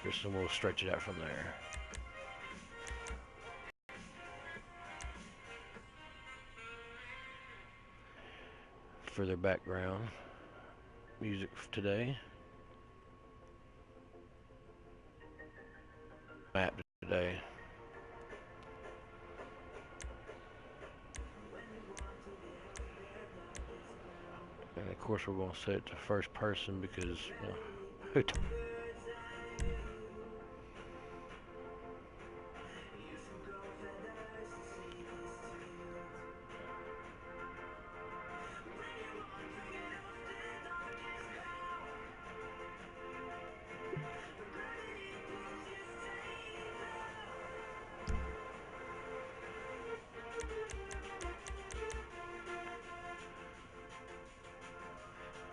and we'll stretch it out from there. For their background music today. Map today. And of course we're going to set it to first person because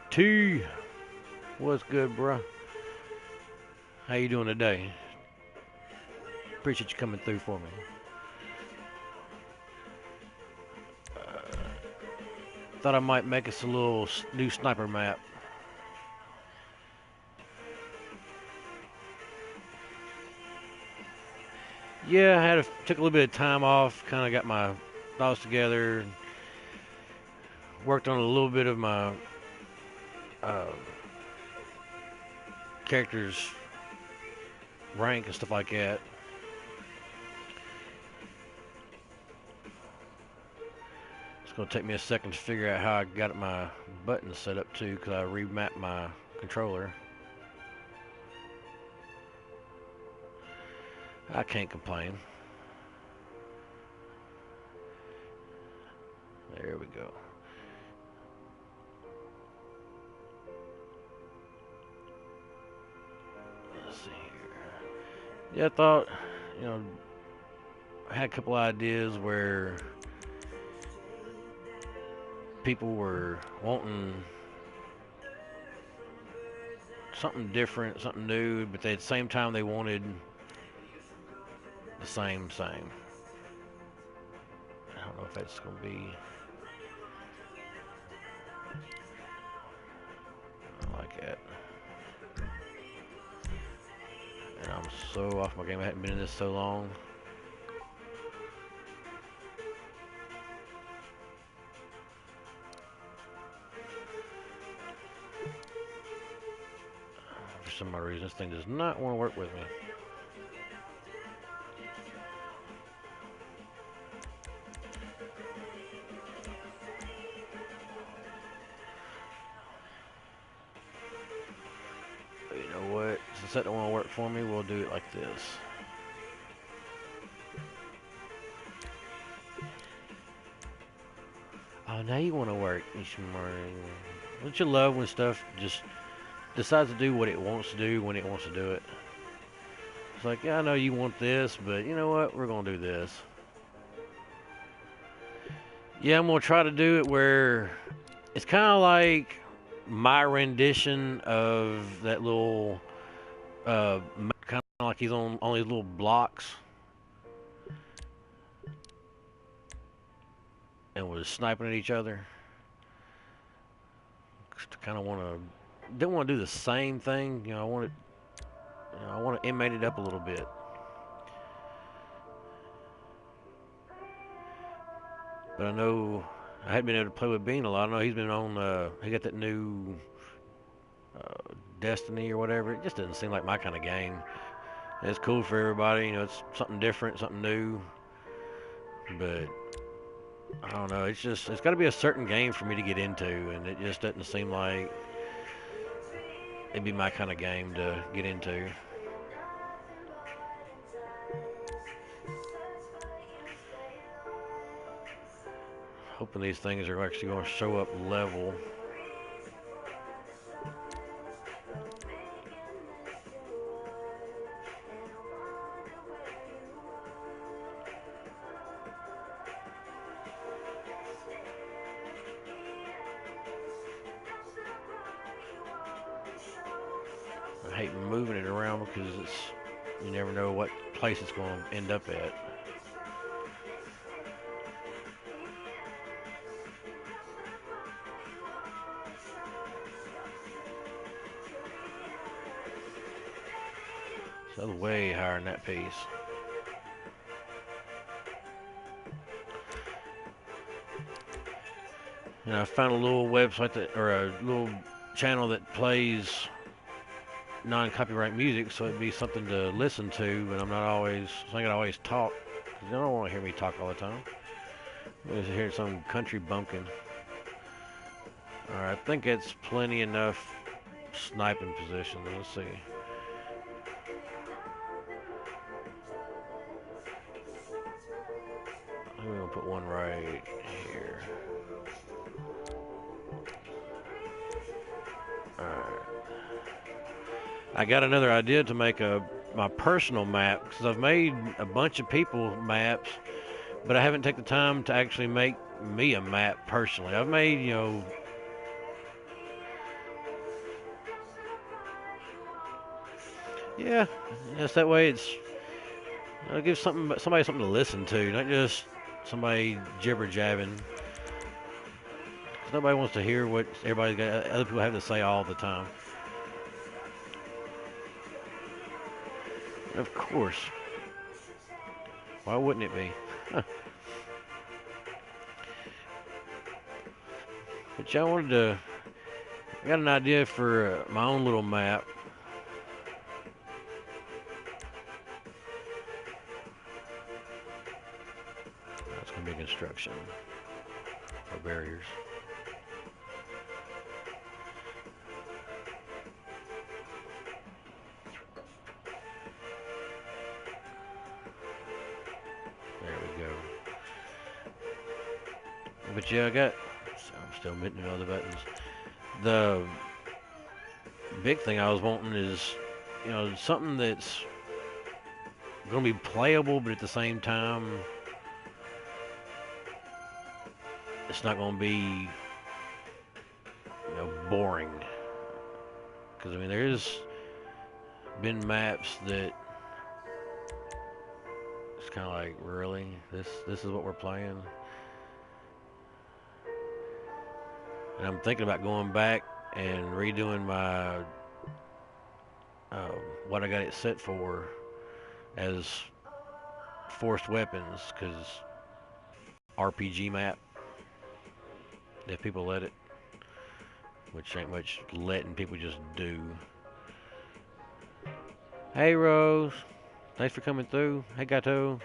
T, what's good, bruh? How you doing today? Appreciate you coming through for me. Thought I might make us a little new sniper map. Yeah, took a little bit of time off, kind of got my thoughts together, worked on a little bit of my uh, character's rank and stuff like that. It's gonna take me a second to figure out how I got my buttons set up too, because I remapped my controller. I can't complain. There we go. Let's see here. Yeah, I thought, you know, I had a couple ideas where people were wanting something different, something new, but at the same time they wanted the same. I don't know if that's gonna be. I like that. And I'm so off my game. I hadn't been in this so long. For some odd reason, this thing does not want to work with me. But you know what? Since that don't want to work for me, we'll do it like this. Oh, now you want to work. Don't you love when stuff just decides to do what it wants to do when it wants to do it? It's like, yeah, I know you want this, but you know what? We're going to do this. Yeah, I'm going to try to do it where it's kind of like my rendition of that little, kind of like he's on these little blocks and was sniping at each other. Kind of didn't want to do the same thing. I want to inmate it up a little bit. But I know I hadn't been able to play with Bean a lot. I know he's been on. He got that new Destiny or whatever. It just doesn't seem like my kind of game. It's cool for everybody. It's something different, something new. But I don't know. It's got to be a certain game for me to get into, and it just doesn't seem like it'd be my kind of game to get into. Hoping these things are actually going to show up level. I hate moving it around because you never know what place it's going to end up at. That was way higher than that piece. And I found a little website that, or a little channel that plays non-copyright music, so it'd be something to listen to. But I'm not always, so I can always talk. 'Cause you don't want to hear me talk all the time. I just hear some country bumpkin. All right, I think it's plenty enough sniping position. Let's see. I'm gonna put one right here. Alright. I got another idea to make my personal map, because I've made a bunch of people maps, but I haven't taken the time to actually make me a map personally. I've made, yeah, just that way it'll give somebody something to listen to, not just somebody jibber jabbing. Nobody wants to hear what other people have to say all the time. Of course. Why wouldn't it be? But yeah, I got an idea for my own little map. That's going to be construction or barriers. There we go. But yeah, I'm still hitting all the buttons. The big thing I was wanting is, something that's going to be playable, but at the same time, it's not going to be, boring. Because, there's been maps that it's kind of like, really? This is what we're playing? And I'm thinking about going back and redoing my what I got it set for as forced weapons, because RPG map, if people let it, which ain't much letting people just do. Hey Rose, thanks for coming through. Hey Gato.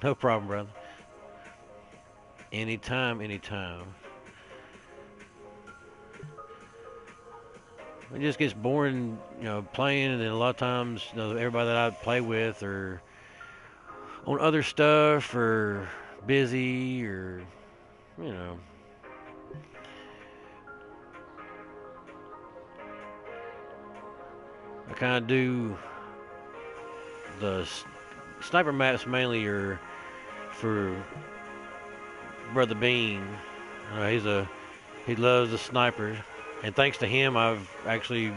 No problem, brother. Anytime, anytime. It just gets boring, playing, and then a lot of times, everybody that I play with are on other stuff or busy or, I kind of do the sniper maps mainly are for Brother Bean. He loves the sniper, and thanks to him, I've actually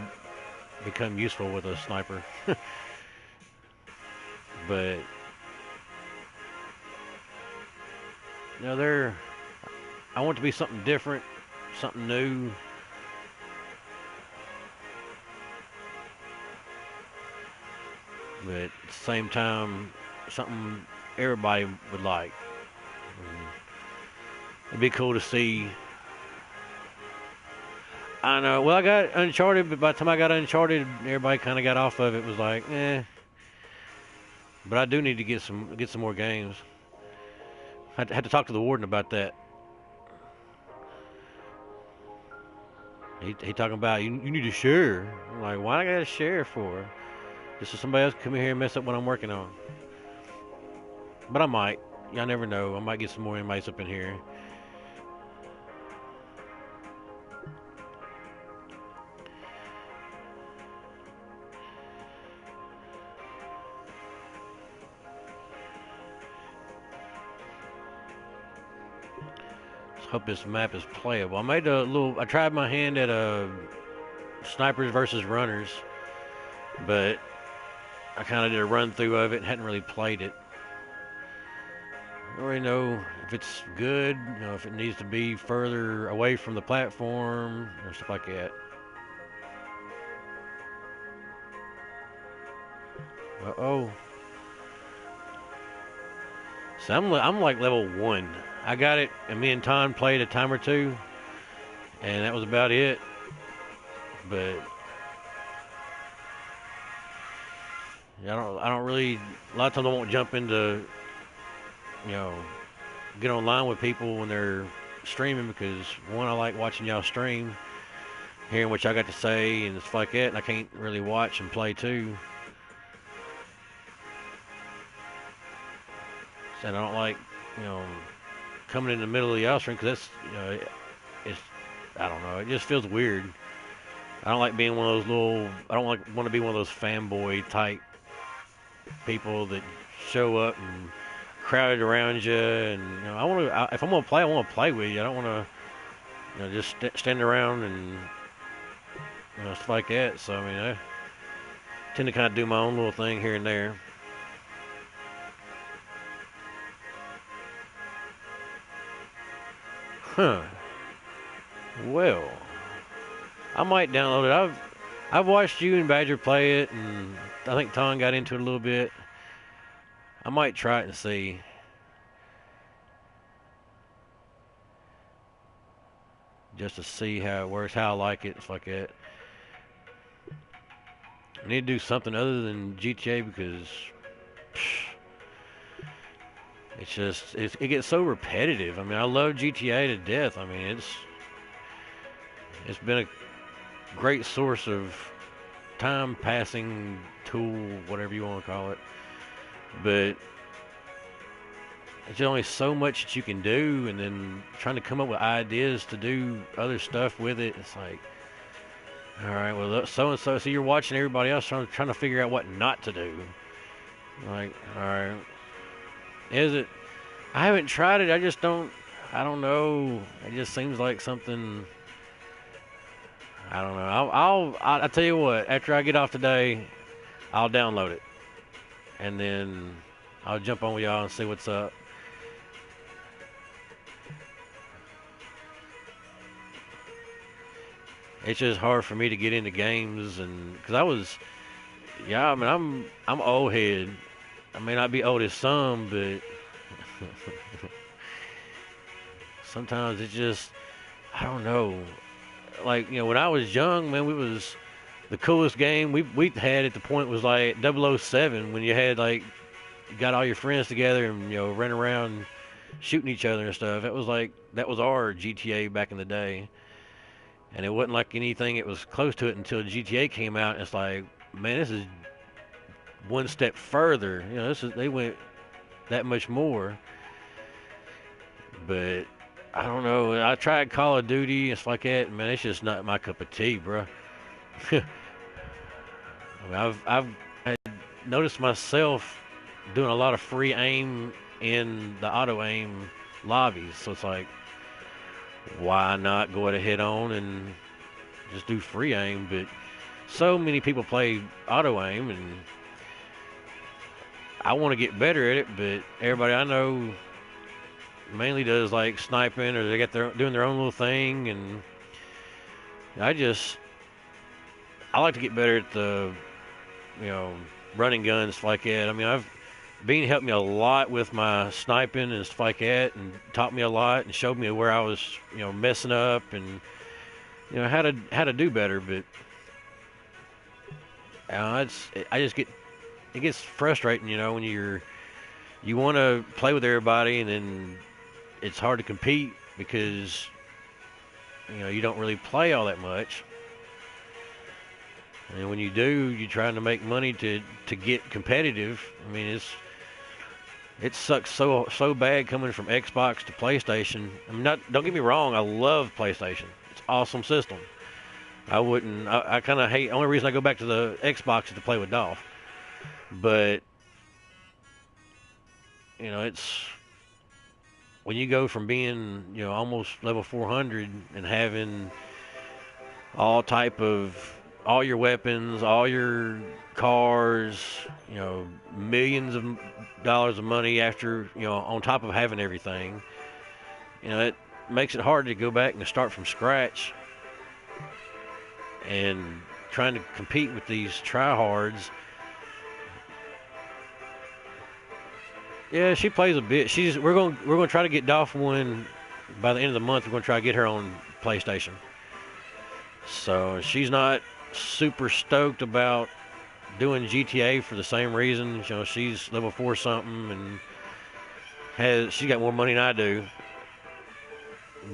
become useful with a sniper. But I want it to be something different, something new. But at the same time, something everybody would like. It'd be cool to see. I know. Well, I got Uncharted, but by the time I got Uncharted, everybody kind of got off of it. Was like, eh. But I do need to get some more games. I had to talk to the warden about that. He talking about you need to share. I'm like, why do I got to share for? Just so somebody else come in here and mess up what I'm working on. But I might. Y'all never know. I might get some more inmates up in here. Hope this map is playable. I tried my hand at snipers versus runners, but I kind of did a run through of it and hadn't really played it. I don't really know if it's good, if it needs to be further away from the platform or stuff like that. Uh-oh. So I'm like level 1. I got it, and me and Ton played a time or two, and that was about it. But I don't really. A lot of times I won't jump into, you know, get online with people when they're streaming because one, I like watching y'all stream, hearing what y'all got to say and stuff like that, and I can't really watch and play too. And I don't like, you know, coming in the middle of y'all stream because that's, it's, I don't know, it just feels weird. I don't like being one of those little. I don't want to be one of those fanboy type people that show up and crowded around you. And I want to. If I'm gonna play, I want to play with you. I don't want to, just stand around and stuff like that. So I mean, I tend to kind of do my own little thing here and there. Huh. Well, I might download it. I've watched you and Badger play it, and I think Ton got into it a little bit. I might try it and see. Just to see how it works, how I like it, stuff like that. I need to do something other than GTA because it's just it gets so repetitive. I mean, I love GTA to death. I mean, it's been a great source of time passing tool, whatever you want to call it. But there's only so much that you can do, and then trying to come up with ideas to do other stuff with it. It's like, all right, well, so and so. So you're watching everybody else trying to figure out what not to do. Like, all right, is it? I haven't tried it. I just don't. I don't know. It just seems like something. I don't know. I'll tell you what. After I get off today, I'll download it, and then I'll jump on with y'all and see what's up. It's just hard for me to get into games, and because I mean, I'm old head. I may not be old as some, but sometimes it just, I don't know. Like, when I was young, man, the coolest game we had at the point was like 007 when you had like, you got all your friends together and, running around shooting each other and stuff. That was our GTA back in the day. And it wasn't like anything that was close to it until GTA came out. And it's like, man, this is one step further. They went that much more. But I don't know. I tried Call of Duty and stuff like that. Man, it's just not my cup of tea, bro. I mean, I've noticed myself doing a lot of free aim in the auto aim lobbies. So it's like, why not go ahead on and just do free aim? But so many people play auto aim, and I want to get better at it. But everybody I know mainly does like sniping, or they got doing their own little thing, and I like to get better at the running guns like that. I mean, Bean helped me a lot with my sniping and stuff like that, and taught me a lot and showed me where I was messing up, and how to do better. But it gets frustrating, when you want to play with everybody, and then it's hard to compete because you don't really play all that much. And when you do, you're trying to make money to get competitive. I mean, it sucks so bad coming from Xbox to PlayStation. I mean, don't get me wrong, I love PlayStation. It's an awesome system. I kind of hate. The only reason I go back to the Xbox is to play with Dolph. But it's when you go from being almost level 400 and having all your weapons, all your cars, millions of dollars of money after, on top of having everything, it makes it hard to go back and start from scratch and trying to compete with these tryhards. Yeah, she plays a bit. We're gonna try to get Dolph one by the end of the month. We're gonna try to get her on PlayStation. So she's not super stoked about doing GTA for the same reason. You know, she's level 4 something and she's got more money than I do,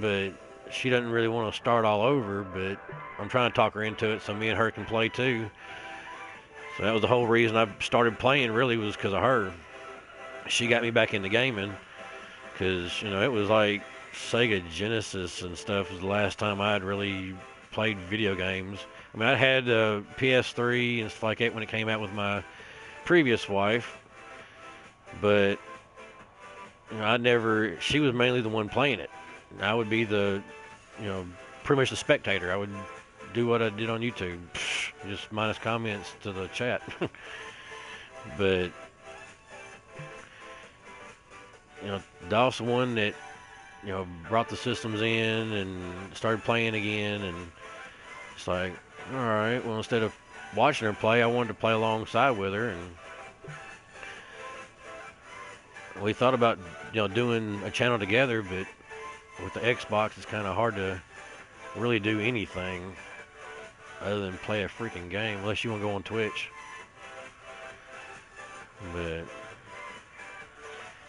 but she doesn't really want to start all over. But I'm trying to talk her into it so me and her can play too. So that was the whole reason I started playing. Really was because of her. She got me back into gaming because it was like Sega Genesis and stuff was the last time I had really played video games. I mean, I had PS3 and stuff like that when it came out with my previous wife, but I never. She was mainly the one playing it. I would be the, you know, pretty much the spectator. I would do what I did on YouTube, just minus comments to the chat. But Dolph's the one that brought the systems in and started playing again, and it's like, all right, well, instead of watching her play, I wanted to play alongside with her, and we thought about doing a channel together, but with the Xbox, it's kind of hard to really do anything other than play a freaking game, unless you want to go on Twitch.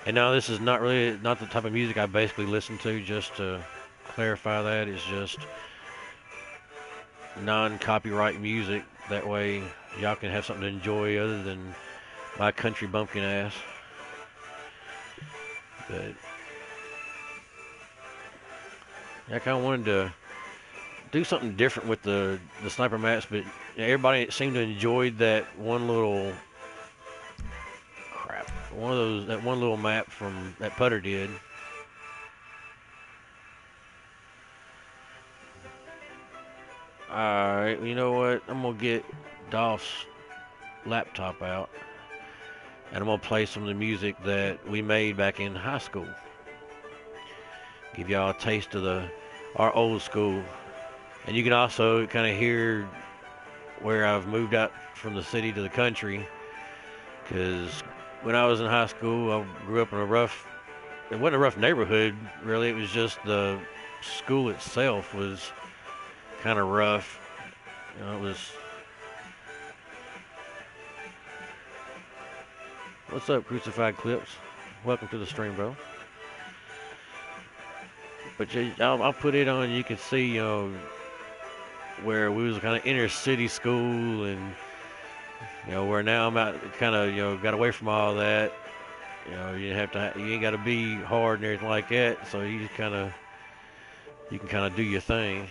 And now this is not the type of music I basically listen to. Just to clarify that, it's just non-copyright music. That way, y'all can have something to enjoy other than my country bumpkin ass. But I kind of wanted to do something different with the sniper maps, but everybody seemed to enjoy that one little that one little map from that Putter did. Alright, you know what? I'm gonna get Dolph's laptop out and I'm gonna play some of the music that we made back in high school. Give y'all a taste of our old school. And you can also kind of hear where I've moved out from the city to the country, because when I was in high school, I grew up in it wasn't a rough neighborhood, really. It was just the school itself was kind of rough. It was... What's up, Crucified Clips? Welcome to the stream, bro. But I'll put it on, you can see, where we was kind of inner city school, and where now I'm out, kind of got away from all that. You ain't got to be hard and everything like that. So you can kind of do your thing.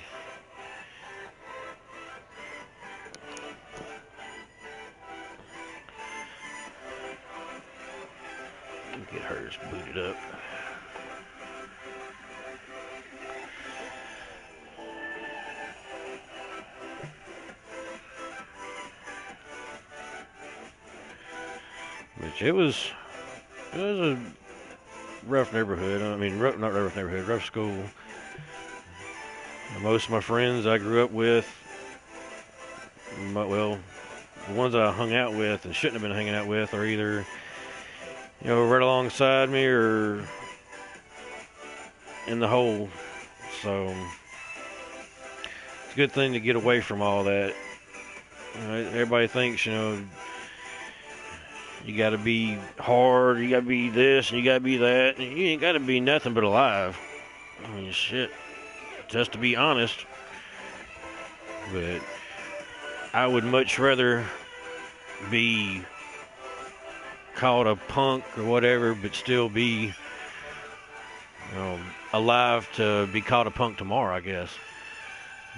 Get hers booted up. Which it was a rough neighborhood. I mean, not rough neighborhood, rough school. Most of my friends I grew up with, well, the ones I hung out with and shouldn't have been hanging out with are either, right alongside me or in the hole. So it's a good thing to get away from all that. Everybody thinks, you got to be hard, you got to be this, and you got to be that. And you ain't got to be nothing but alive. I mean, shit. Just to be honest. But I would much rather be called a punk or whatever, but still be alive to be called a punk tomorrow, I guess.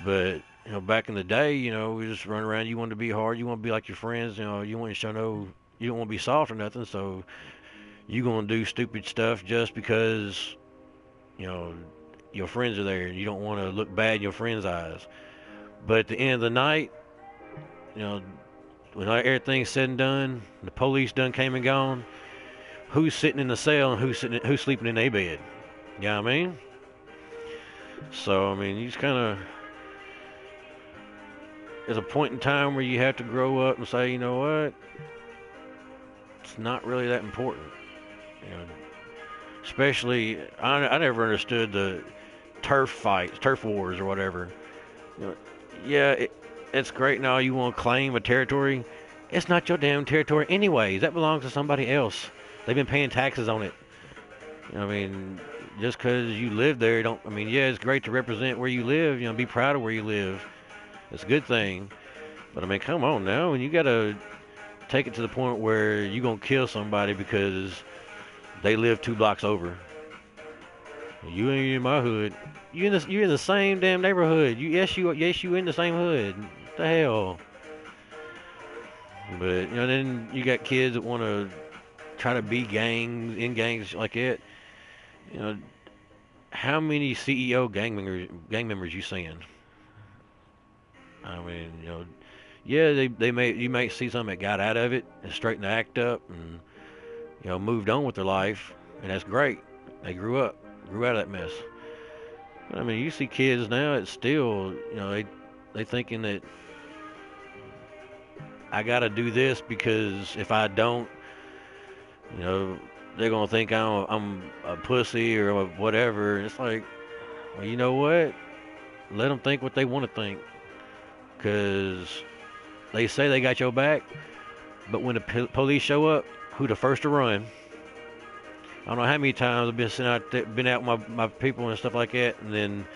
But back in the day, we just run around. You want to be hard. You want to be like your friends. You want to show you don't want to be soft or nothing. So you gonna do stupid stuff just because your friends are there, and you don't want to look bad in your friends' eyes. But at the end of the night, when everything's said and done, the police done came and gone, who's sitting in the cell and who's sleeping in their bed? You know what I mean? So, I mean, you just kind of... There's a point in time where you have to grow up and say, you know what? It's not really that important. You know, especially I never understood the turf fights, turf wars or whatever. You know, yeah, it's great now you want to claim a territory. It's not your damn territory anyways. That belongs to somebody else. They've been paying taxes on it. I mean, just because you live there, don't. I mean, yeah, it's great to represent where you live. You know, be proud of where you live. It's a good thing. But I mean, come on now, and you gotta take it to the point where you gonna kill somebody because they live 2 blocks over. You ain't in my hood. You in the same damn neighborhood. You in the same hood. What the hell? But you know, then you got kids that want to try to be gangs like it. You know, how many CEO gang members you seeing? I mean, you know, yeah, they may you might see some that got out of it and straightened the act up and moved on with their life, and that's great. They grew out of that mess. But I mean, you see kids now it's still they thinking that I gotta do this because if I don't, you know, they're gonna think I'm a pussy or whatever. And it's like, well, you know what? Let them think what they want to think, because they say they got your back, but when the police show up, who the first to run? I don't know how many times I've been sitting out there, been out with my people and stuff like that, and then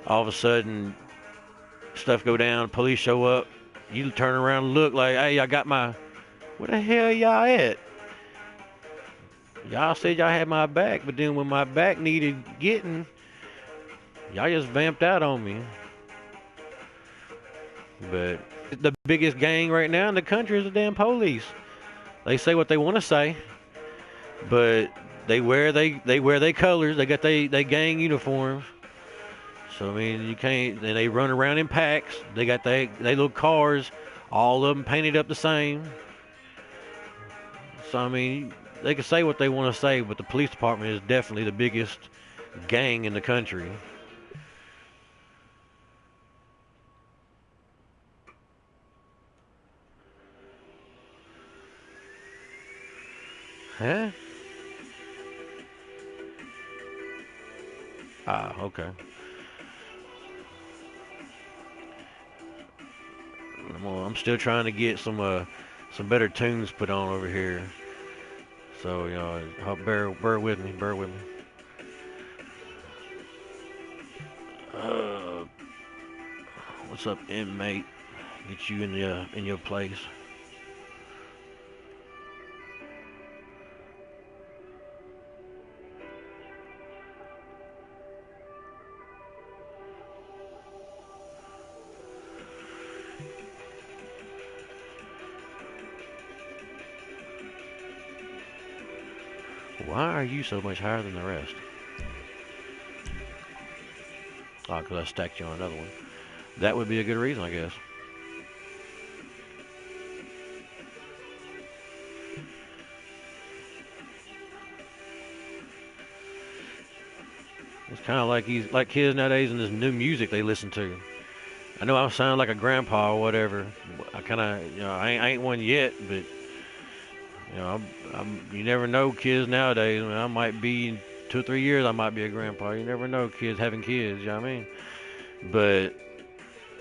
all of a sudden stuff go down, police show up, you turn around and look like, hey, I got my, where the hell y'all at? Y'all said y'all had my back, but then when my back needed getting, y'all just vamped out on me. But the biggest gang right now in the country is the damn police. They say what they want to say, but they wear their colors. They got they gang uniforms. So I mean, you can't. And they run around in packs. They got they little cars, all of them painted up the same. So I mean, they can say what they want to say, but the police department is definitely the biggest gang in the country. Huh? Ah, okay. I'm still trying to get some better tunes put on over here. So bear with me, bear with me. Uh, what's up, inmate? Get you in your place. Why are you so much higher than the rest? Oh, because I stacked you on another one. That would be a good reason, I guess. It's kind of like he's like kids nowadays and this new music they listen to. I know I sound like a grandpa or whatever. I kind of, I ain't one yet, but you never know kids nowadays. I mean, I might be in 2 or 3 years. I might be a grandpa. You never know kids having kids. You know what I mean? But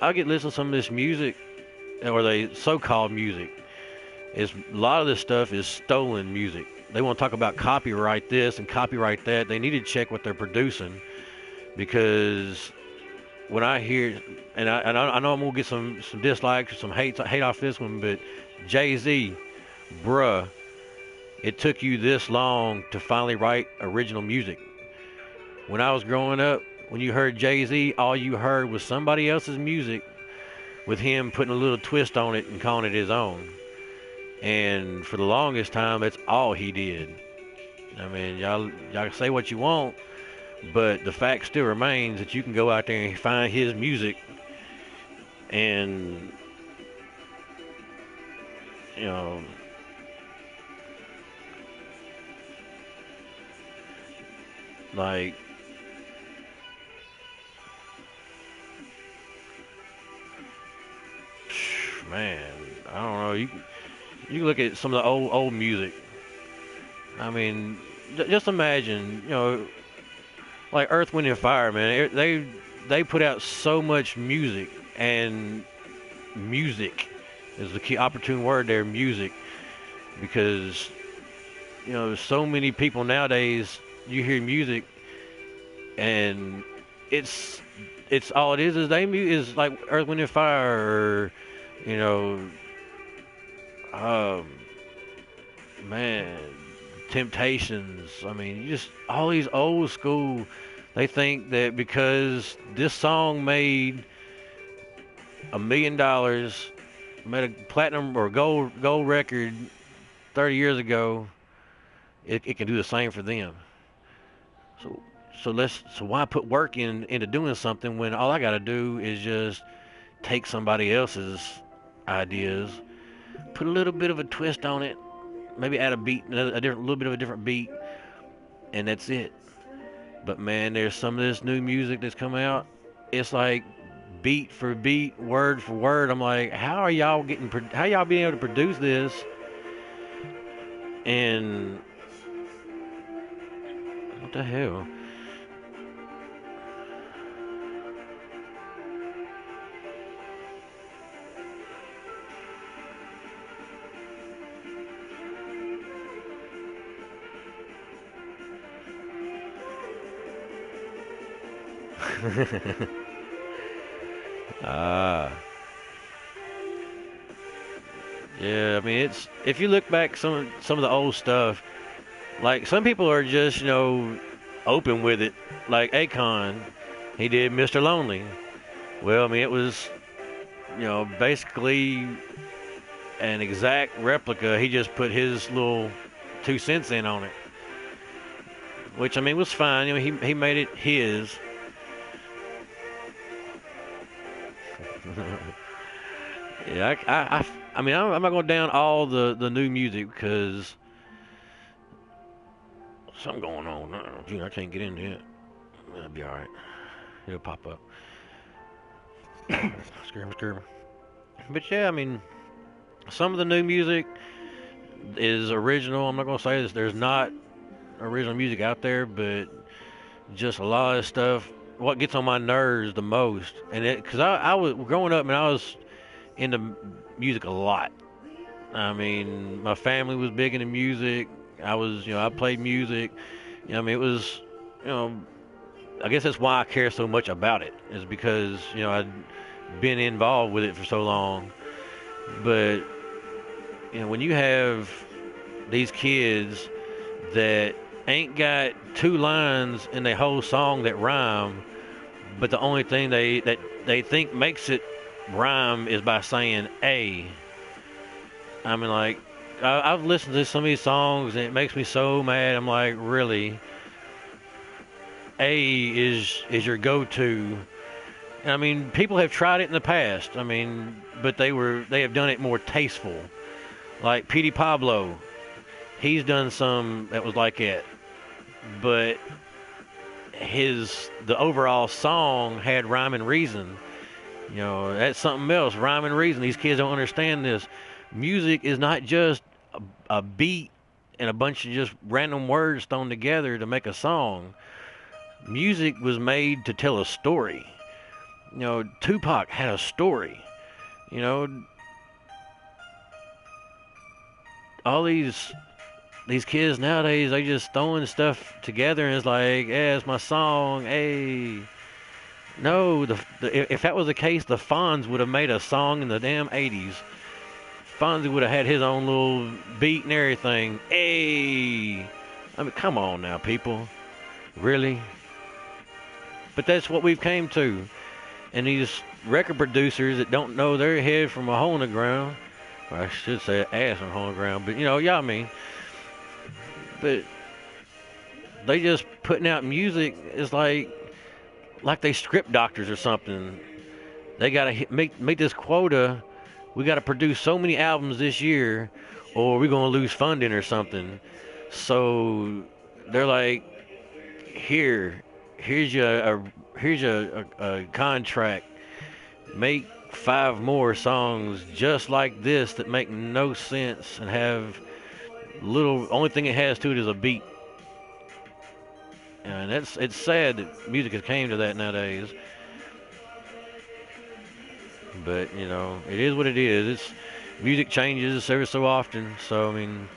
I get listen to some of this music, or they so-called music. It's a lot of this stuff is stolen music. They want to talk about copyright this and copyright that. They need to check what they're producing, because when I hear, and I know I'm gonna get some dislikes, some hate off this one, but Jay-Z, bruh, it took you this long to finally write original music. When I was growing up, when you heard Jay-Z, all you heard was somebody else's music with him putting a little twist on it and calling it his own. And for the longest time, that's all he did. I mean, y'all can say what you want, but the fact still remains that you can go out there and find his music, and you know, like, man, I don't know. You look at some of the old music. I mean, just imagine, like Earth, Wind and Fire, man. They put out so much music, and music is the key opportune word there, music, because so many people nowadays, you hear music and it's all it is is like Earth, Wind and Fire, or you know um man, Temptations. I mean, just all these old school. They think that because this song made $1 million, made a platinum or gold record 30 years ago, it can do the same for them. So so why put work into doing something when all I got to do is just take somebody else's ideas, put a little bit of a twist on it, maybe add a beat, little bit of a different beat, and that's it. But man, there's some of this new music that's come out. It's like beat for beat, word for word. I'm like, how y'all being able to produce this? And what the hell? Ah, yeah. I mean, it's if you look back some of the old stuff, like some people are just open with it. Like Akon, he did Mr. Lonely. Well, I mean, it was basically an exact replica. He just put his little 2 cents in on it, which I mean was fine. He made it his. Yeah, I mean, I'm not going down all the new music because something going on. I can't get into it. It'll be all right. It'll pop up. Scream. But yeah, I mean, some of the new music is original. I'm not going to say this. There's not original music out there, but just a lot of stuff. What gets on my nerves the most, and because I was growing up and I was into music a lot. I mean, my family was big into music. I played music. I mean, it was, I guess that's why I care so much about it, is because, I'd been involved with it for so long. But, when you have these kids that ain't got 2 lines in their whole song that rhyme, but the only thing they think makes it rhyme is by saying A. I mean, like, I've listened to some of these songs and it makes me so mad. I'm like, really? A is your go-to. And I mean, people have tried it in the past. I mean, but they have done it more tasteful. Like Petey Pablo, he's done some that was like it, but the overall song had rhyme and reason. That's something else. Rhyme and reason. These kids don't understand this. Music is not just a beat and a bunch of just random words thrown together to make a song. Music was made to tell a story. Tupac had a story. All these kids nowadays, they just throwing stuff together and it's like, yeah, it's my song. Hey. No, if that was the case, the Fonz would have made a song in the damn 80s. Fonzie would have had his own little beat and everything. Hey! I mean, come on now, people. Really? But that's what we've came to. And these record producers that don't know their head from a hole in the ground, or I should say ass from a hole in the ground, but I mean. But they just putting out music is like they script doctors or something. They gotta make this quota. We gotta produce so many albums this year, or we're gonna lose funding or something. So they're like, here's a contract. Make 5 more songs just like this that make no sense and have little. Only thing it has to it is a beat. And it's sad that music has came to that nowadays. But you know, it is what it is. It's music changes every so often. So I mean,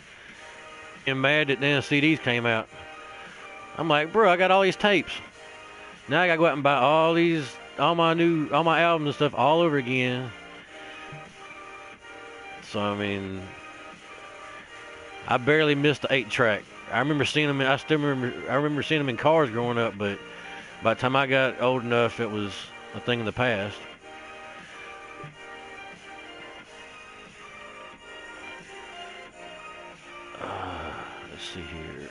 I'm mad that then CDs came out. I'm like, bro, I got all these tapes. Now I gotta go out and buy all my albums and stuff all over again. So I mean, I barely missed the 8-track. I remember seeing them. I remember seeing them in cars growing up. But by the time I got old enough, it was a thing in the past. Let's see here.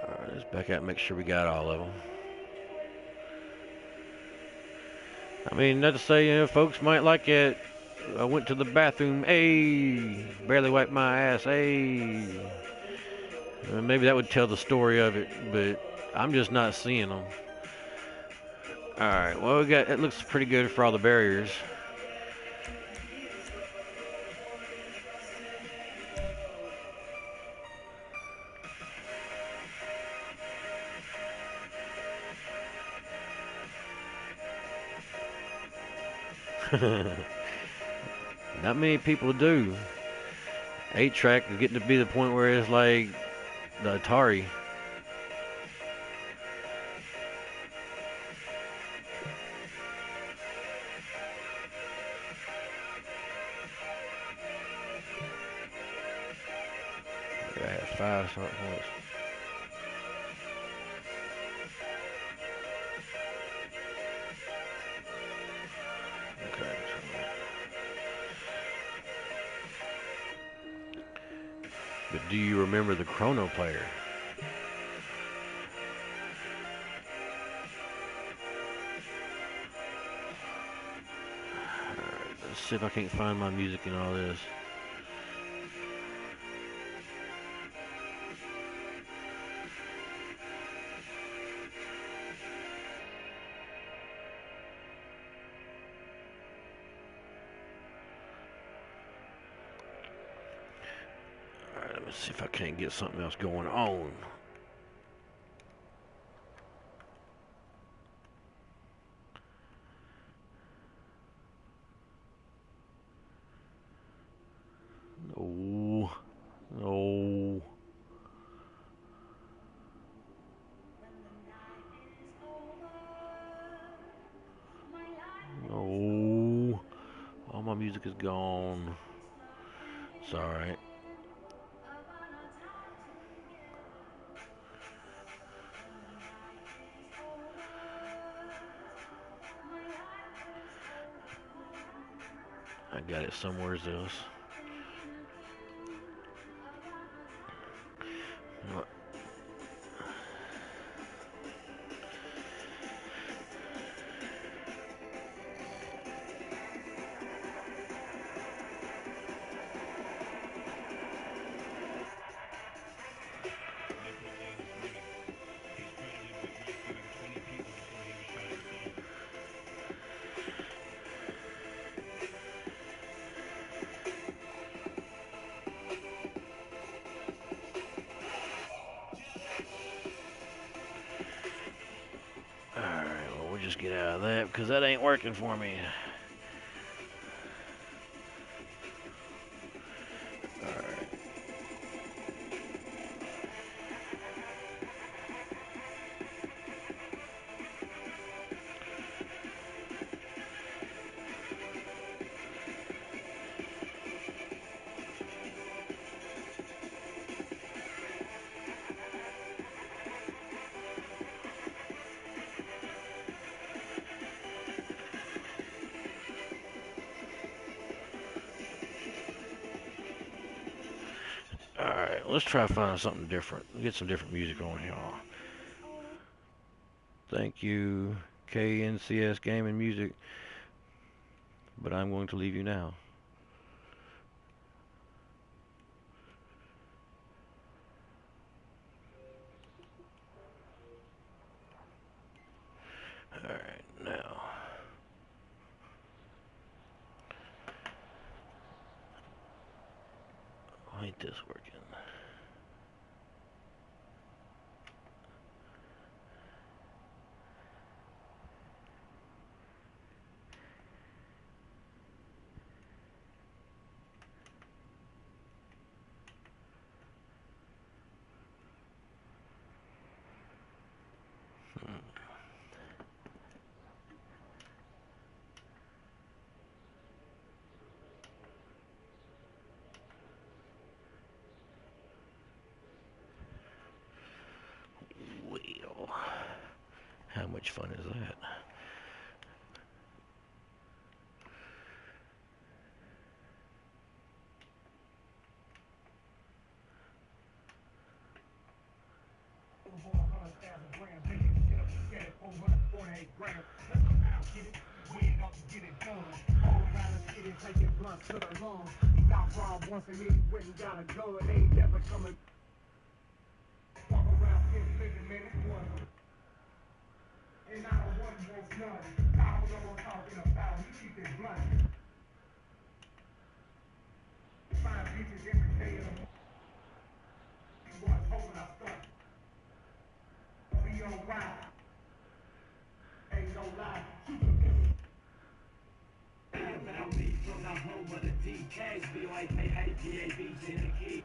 All right, let's back out and make sure we got all of them. I mean, not to say, you know, folks might like it. I went to the bathroom, barely wiped my ass, maybe that would tell the story of it, but I'm just not seeing them. All right, well, it looks pretty good for all the barriers. Not many people do. 8-track is getting to be the point where it's like the Atari. I have 5 start points. Okay. But do you remember the Chrono Player? Alright, let's see if I can't find my music in all this. Alright, let me see if I can't get something else going on. No. No. No. All my music is gone. It's alright. I got it somewhere else. Alright, well, we'll just get out of that because that ain't working for me. Alright, let's try finding something different. Get some different music on here. Thank you, KNCS Gaming Music. But I'm going to leave you now. Alright, now. Why ain't this working? Well, how much fun is that? Once a year, when you gotta go, it ain't never coming. Walk around 50 minutes, one. And I don't want none. I don't know what I'm talking about. You keep it blunt. Find bitches every day of the month. These boys hoping I stunt. Be on wild. Ain't no lie. From the home of the DKs, BYPAPAB, Tennessee.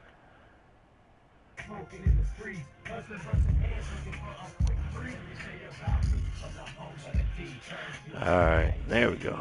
Smoking in the streets, hustling busting heads, looking for a quick free. You say about me from the home of the DKs. Alright, there we go.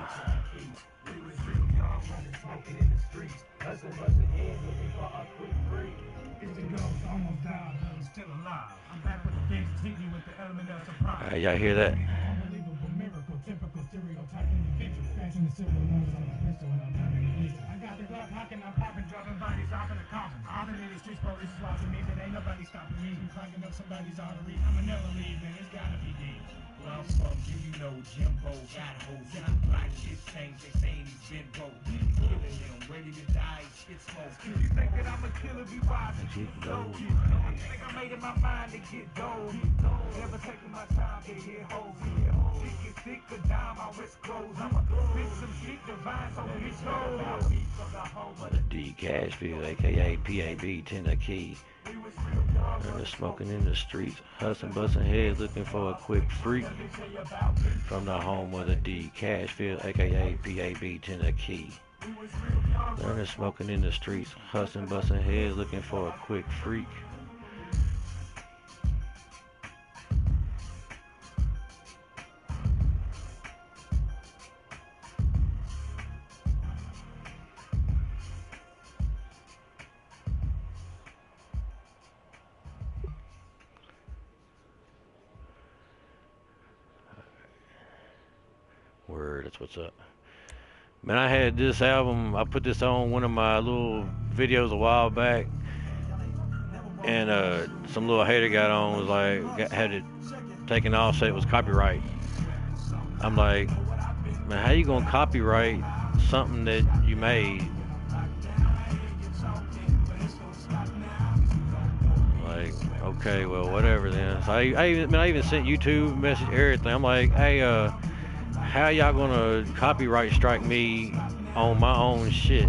We was real young, running, smoking in the streets, hustling busting heads, looking for a quick free. It's the ghost, almost died, but I'm still alive. I'm back with the things that hit you with the element of surprise. Alright, y'all hear that? Unbelievable miracle, typical stereotype individual. Fashion the silver lungs on the pistol and I'm turning the pistol. I got the Glock knocking, I'm popping, dropping bodies off in the coffin. All the niggas streets police is watching me, but ain't nobody stopping me from cranking up somebody's artery. I'ma never leave, man, it's gotta be deep. Where I'm from, you know, Jimbo got hoes. Black shit change, they saying he's been broke. Killing them, ready to die, shit smoke. You think that I'm a killer, be wise and get low. I think I made in my mind to get dough. Never taking my time to hit hoes. Shit get thick, a dime, my wrist closed. I'ma spit some shit divine, so bitch know. From the home of the D Cashville, aka PAB, Tennessee. And they're smoking in the streets, hustling, busting heads, looking for a quick freak. From the home of the D Cashville, aka PAB, Tennessee. And they're smoking in the streets, hustling, busting heads, looking for a quick freak. Word, that's what's up. Man, I had this album, I put this on one of my little videos a while back, and some little hater got on, was like, had it taken off, said it was copyright. I'm like, man, how you gonna copyright something that you made? Like, okay, well, whatever then. So I even sent YouTube message, everything. I'm like, hey, how y'all gonna copyright strike me on my own shit?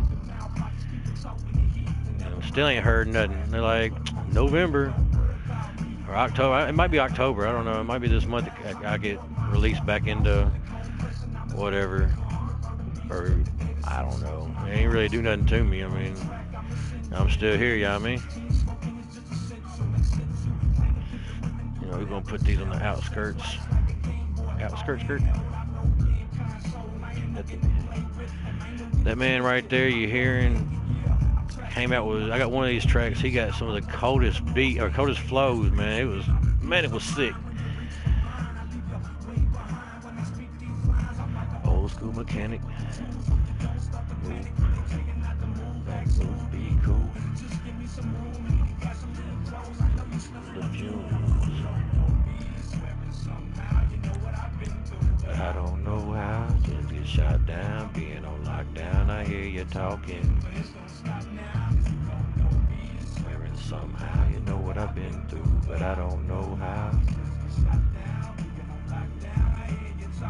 Still ain't heard nothing. They're like, November or October. It might be October. I don't know. It might be this month I get released back into whatever. Or I don't know. It ain't really do nothing to me. I mean, I'm still here, you know what I mean? You know, we're gonna put these on the outskirts. Skirt. That man right there you hearing came out with, I got one of these tracks, he got some of the coldest beat or coldest flows, man. It was sick. Old school mechanic. Move, be cool. The fumes. I don't know how, just get shot down, being on lockdown, I hear you talking. Swearing somehow, you know what I've been through, but I don't know how. I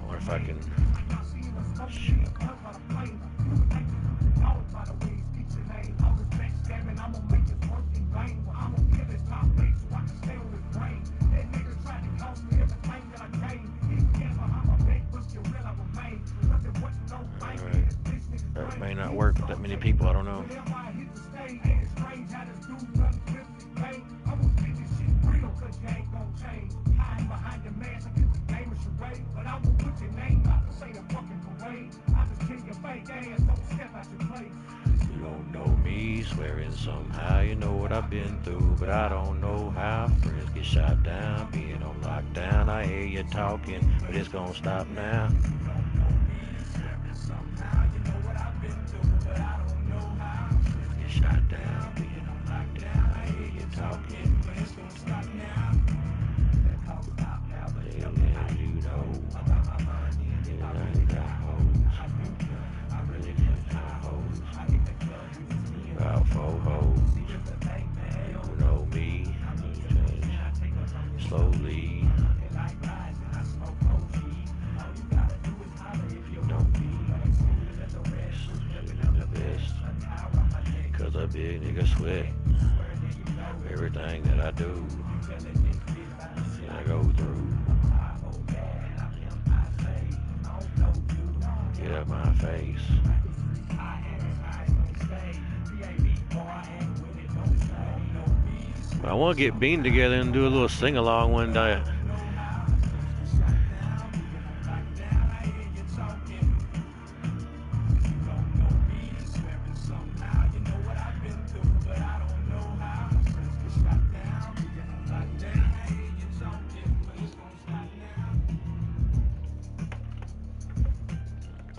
wonder if I can. Alright. That may not work with that many people, I don't know. You don't know me, swearing somehow you know what I've been through, but I don't know how. Friends get shot down, being on lockdown. I hear you talking, but it's gonna stop now. Get shot down, being on lockdown. I hear you talking, but it's gonna stop now. Yeah, you know, you got hoes. I really got hoes. About 4 hoes. You know me, slowly. If you know me, the best. Cause a big nigga sweat everything that I do, I go through. Get up my face. I want to get Bean together and do a little sing-along one day.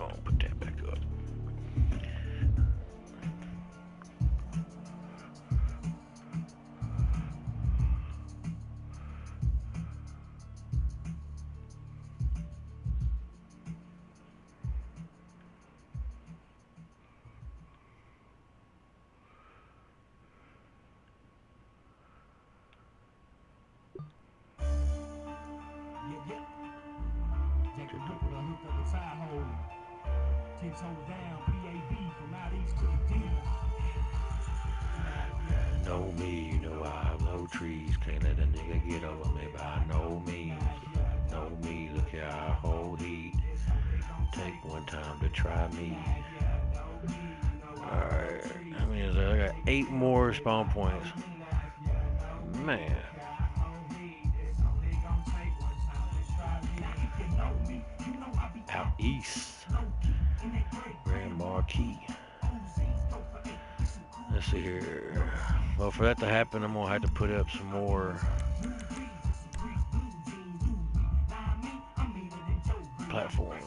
Oh, put that back up. Know me, you know I have no trees. Can't let a nigga get over me by no means. Know me, look here, I hold heat. Take one time to try me. Alright, I mean, I got 8 more spawn points. Man. Out east. Grand Marquis. Let's see here. Well, for that to happen, I'm going to have to put up some more platforms.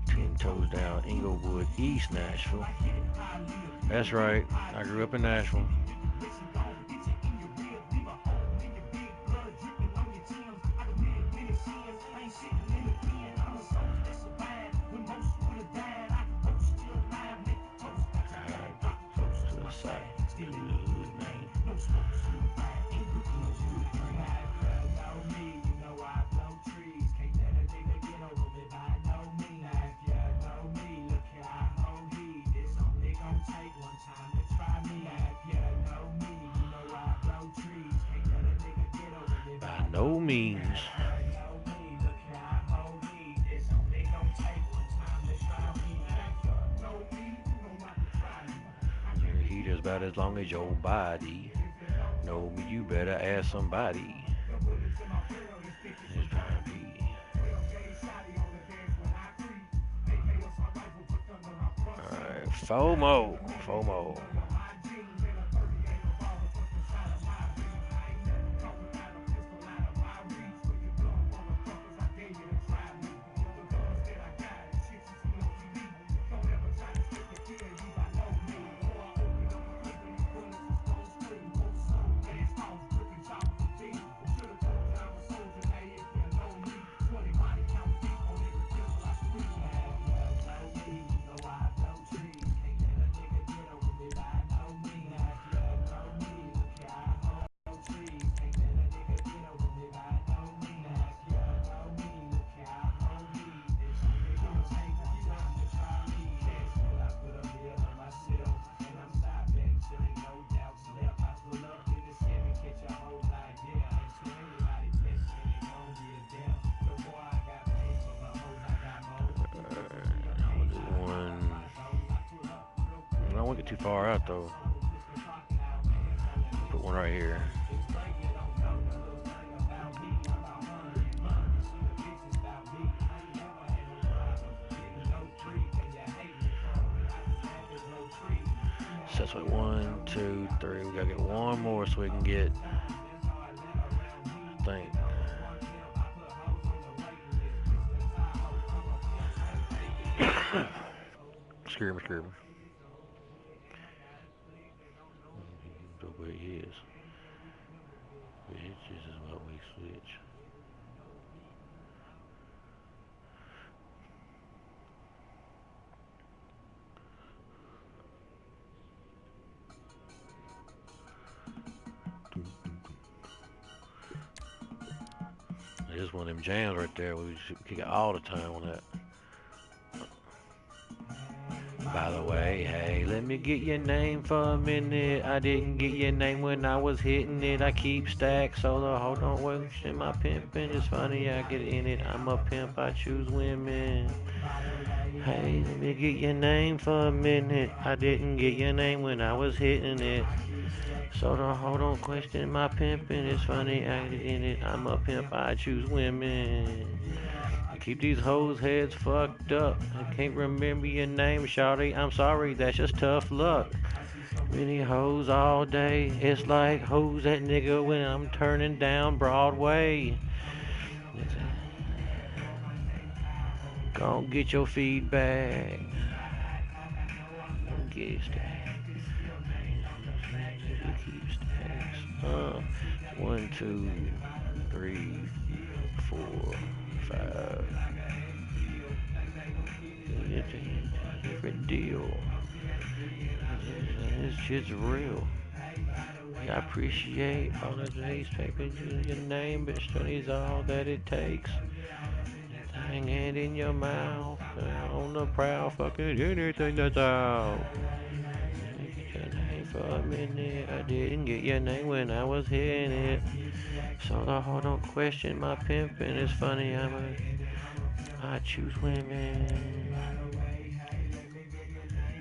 10 toes down, Inglewood, East Nashville. That's right, I grew up in Nashville. No means. Your heat is about as long as your body. Know me, you better ask somebody. It's trying to be. Alright, FOMO. won't get too far out though. Put one right here. So that's like 1, 2, 3. We gotta get one more so we can get. I think. Screw me. The way he is. Bitch, this is what we switch. There's one of them jams right there. We kick it all the time on that. By the way, hey, let me get your name for a minute. I didn't get your name when I was hitting it. I keep stacks, so the hoe don't question my pimpin'. It's funny, I get in it. I'm a pimp, I choose women. Hey, let me get your name for a minute. I didn't get your name when I was hitting it. So the hoe don't question my pimpin'. It's funny, I get in it. I'm a pimp, I choose women. Keep these hoes' heads fucked up. I can't remember your name, shawty. I'm sorry, that's just tough luck. Many hoes all day. It's like hoes that nigga when I'm turning down Broadway. Gon' get your feedback. Get stacks. Keep stacks. 1, 2, 3, 4, 5. It's a different deal. This shit's real. I appreciate all the days papers in your name, but study's all that it takes. Hang it in your mouth, on the prowl, fucking anything that's out. Get your name for a minute. I didn't get your name when I was hitting it. So the hoe don't question my pimpin'. It's funny, I choose women.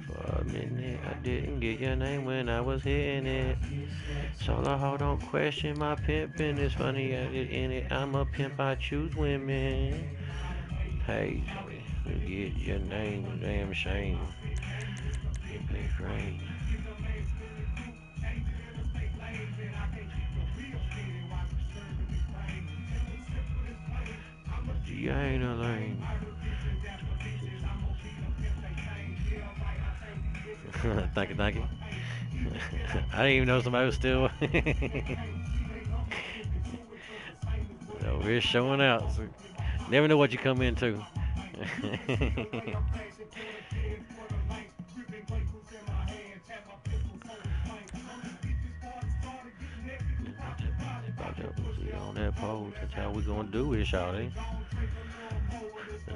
For a minute, I didn't get your name when I was hitting it. So the hoe don't question my pimpin'. It's funny, I get in it. I'm a pimp, I choose women. Hey, get your name, damn shame. Big rain. You ain't a lane. Thank you. I didn't even know somebody was still over here showing out. So never know what you come into. On that pole, that's how we gonna do it, shawty.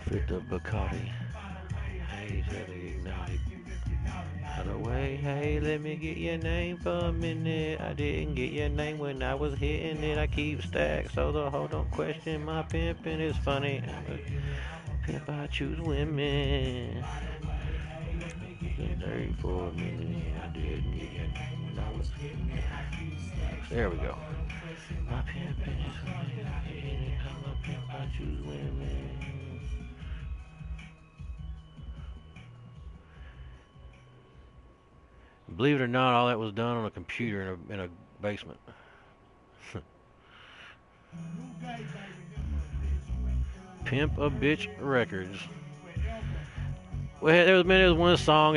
Fit the Bacardi. Hey, let it ignite. By the way, hey, let me get your name for a minute. I didn't get your name when I was hitting it. I keep stacks, so the hoe don't question my pimpin'. It's funny, I'm a pimp, I choose women. Get your name for a minute. I didn't get your name when I was hitting it. There we go. My pimpin' is funny, I hit it. I'm a pimp, I choose women. Believe it or not, all that was done on a computer in a basement. Pimp a Bitch Records. Well, there was one song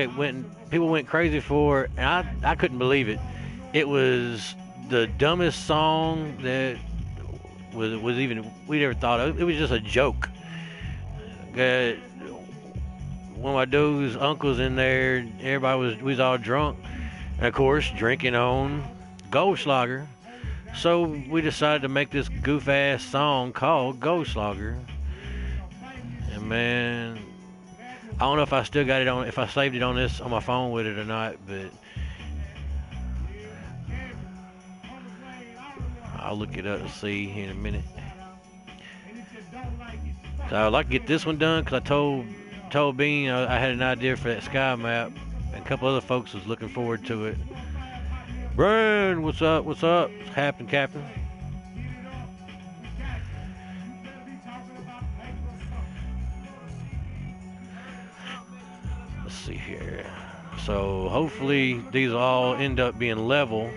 people went crazy for, and I couldn't believe it. It was the dumbest song that was even we'd ever thought of. It was just a joke. One of my dude's uncles in there, we was all drunk, and of course drinking on Goldschlager. So we decided to make this goof ass song called Goldschlager. And man, I don't know if I still got it on, if I saved it on my phone with it or not, but I'll look it up and see here in a minute. So I'd like to get this one done because I told Bean I had an idea for that sky map, a couple other folks was looking forward to it. Brian, what's up? What's up? What's happening, Captain? Let's see here. So hopefully these all end up being level.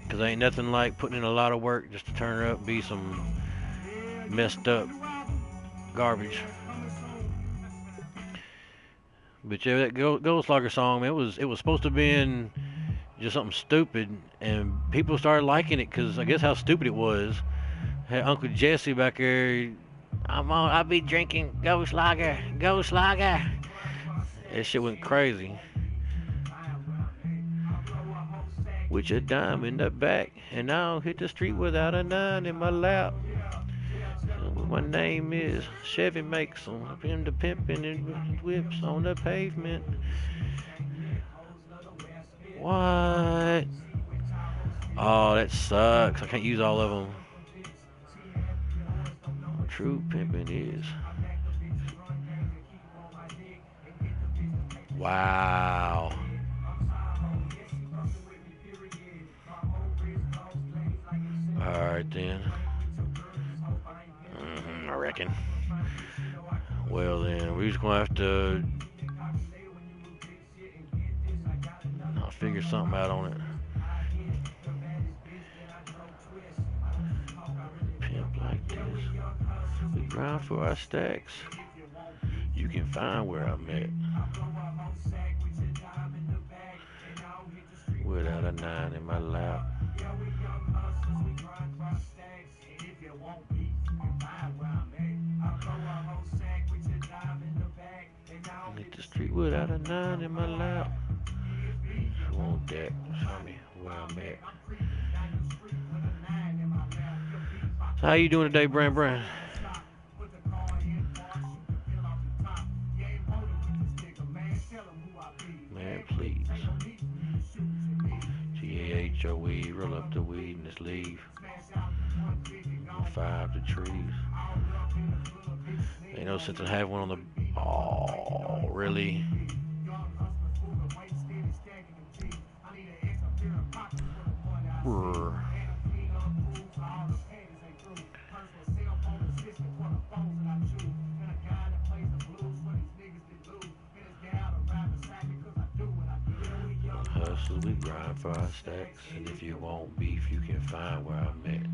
Because ain't nothing like putting in a lot of work just to turn up be some messed up garbage. But yeah, that Goldslogger song, man, it was supposed to be in just something stupid, and people started liking it because I guess how stupid it was. Had Uncle Jesse back there, I'll be drinking Goldslogger, Goldslogger. That shit went crazy. With your dime in the back, and I don't hit the street without a nine in my lap. My name is Chevy makes them. I've been the pimping and whips on the pavement. What? Oh, that sucks. I can't use all of them. True pimping is. Wow. Alright then. I reckon. Well then, we're just gonna have to figure something out on it. Pimp like this. We grind for our stacks. You can find where I'm at. Without a nine in my lap. Hit the street without a nine in my lap. You want that? Show me where I'm at. So how you doing today, Brand? Man, please. G-A-H-O-E, roll up the weed and just leave. 5 the trees. Ain't no sense in having one on the... Oh, really? Brr. Hustle, we grind for our stacks, and if you want beef, you can find where I'm at.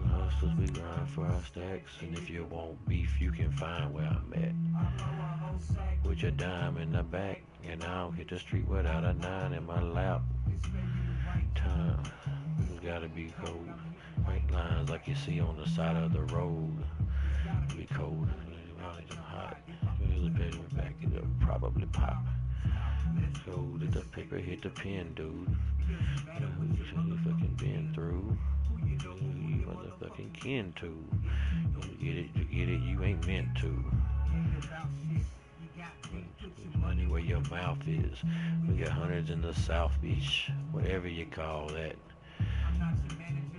Hustlers, we grind for our stacks, and if you want beef, you can find where I'm at. With your dime in the back, and I don't hit the street without a nine in my lap. Time, it's gotta be cold. White lines like you see on the side of the road. Be cold, it's hot. Really better back it up, probably pop. Cold at the paper, hit the pen, dude. Who you fucking been through? You motherfucking kin to. You get it, you ain't meant to. Money where your mouth is. We got hundreds in the South Beach, whatever you call that.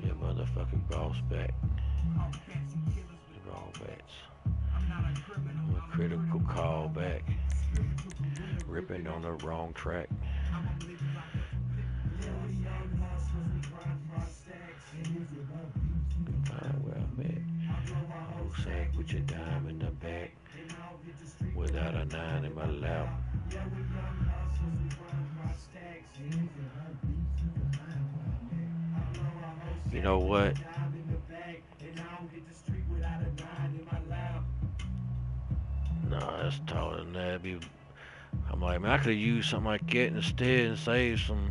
Your motherfucking boss back. Raw bats. A critical call back. Ripping on the wrong track. Find where I'm at. Whole sack with your dime in the back. Without a nine in my lap. You know what? No, that's taller than that. I'm like, man, I could have used something like that instead and saved some.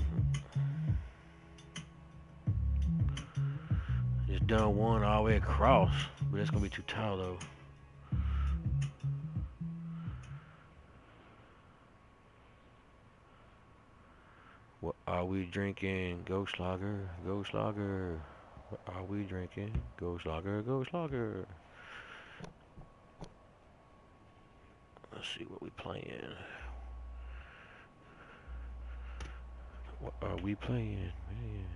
Just done one all the way across, but it's gonna be too tall though. What are we drinking? Goldslogger, Goldslogger. What are we drinking? Goldslogger, Goldslogger. Let's see what we playing. What are we playing, man?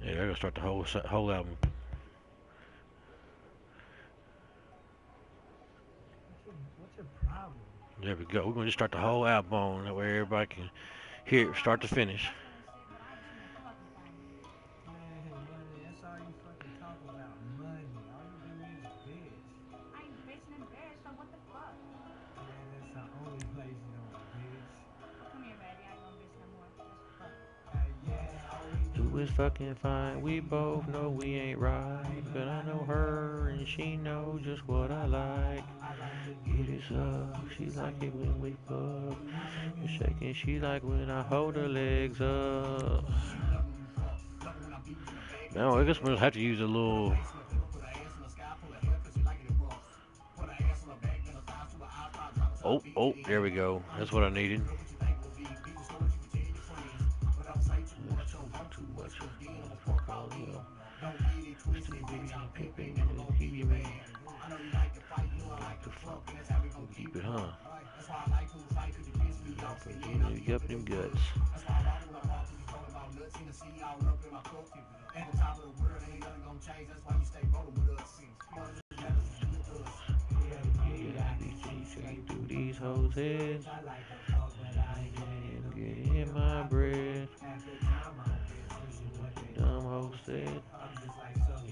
Yeah, they're gonna start the whole album. What's your problem? There we go. We're gonna just start the whole album on that way everybody can hear it start to finish. Man, money, that's all you fucking talk about. Money. All you do is bitch. Man, that's the only place you don't bitch. Yeah, all we do Who is is fucking fine? We both know we ain't right, but I know her and she knows just what I like. It is up. She like it when we fuck. The shaking she like when I hold her legs up. Now I guess we'll have to use a little. Oh, oh, there we go. That's what I needed. Too much. Keep it, huh? Keep up them guts. Through these hoes' heads, get in my bread. Dumb hoe said,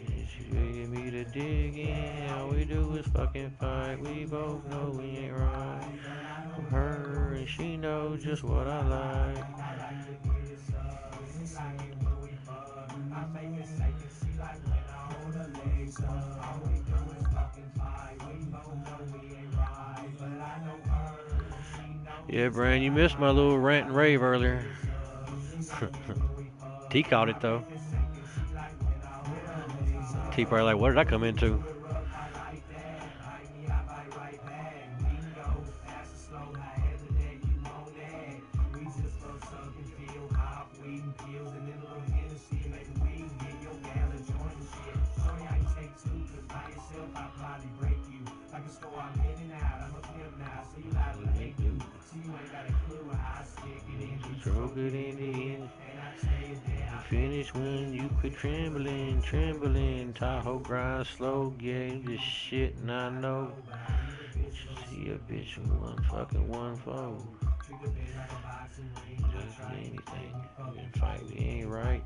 she gave me the dig in. All we do is fucking fight. We both know we ain't right. I'm her and she knows just what I like. Yeah, Brian, you missed my little rant and rave earlier. T caught it though. T probably like, what did I come into? Stroke it in the end. Finish when you quit trembling, trembling. Tahoe grind slow, yeah, this shit, and I know. See a bitch with one fold. Just anything, we can fight, we ain't right.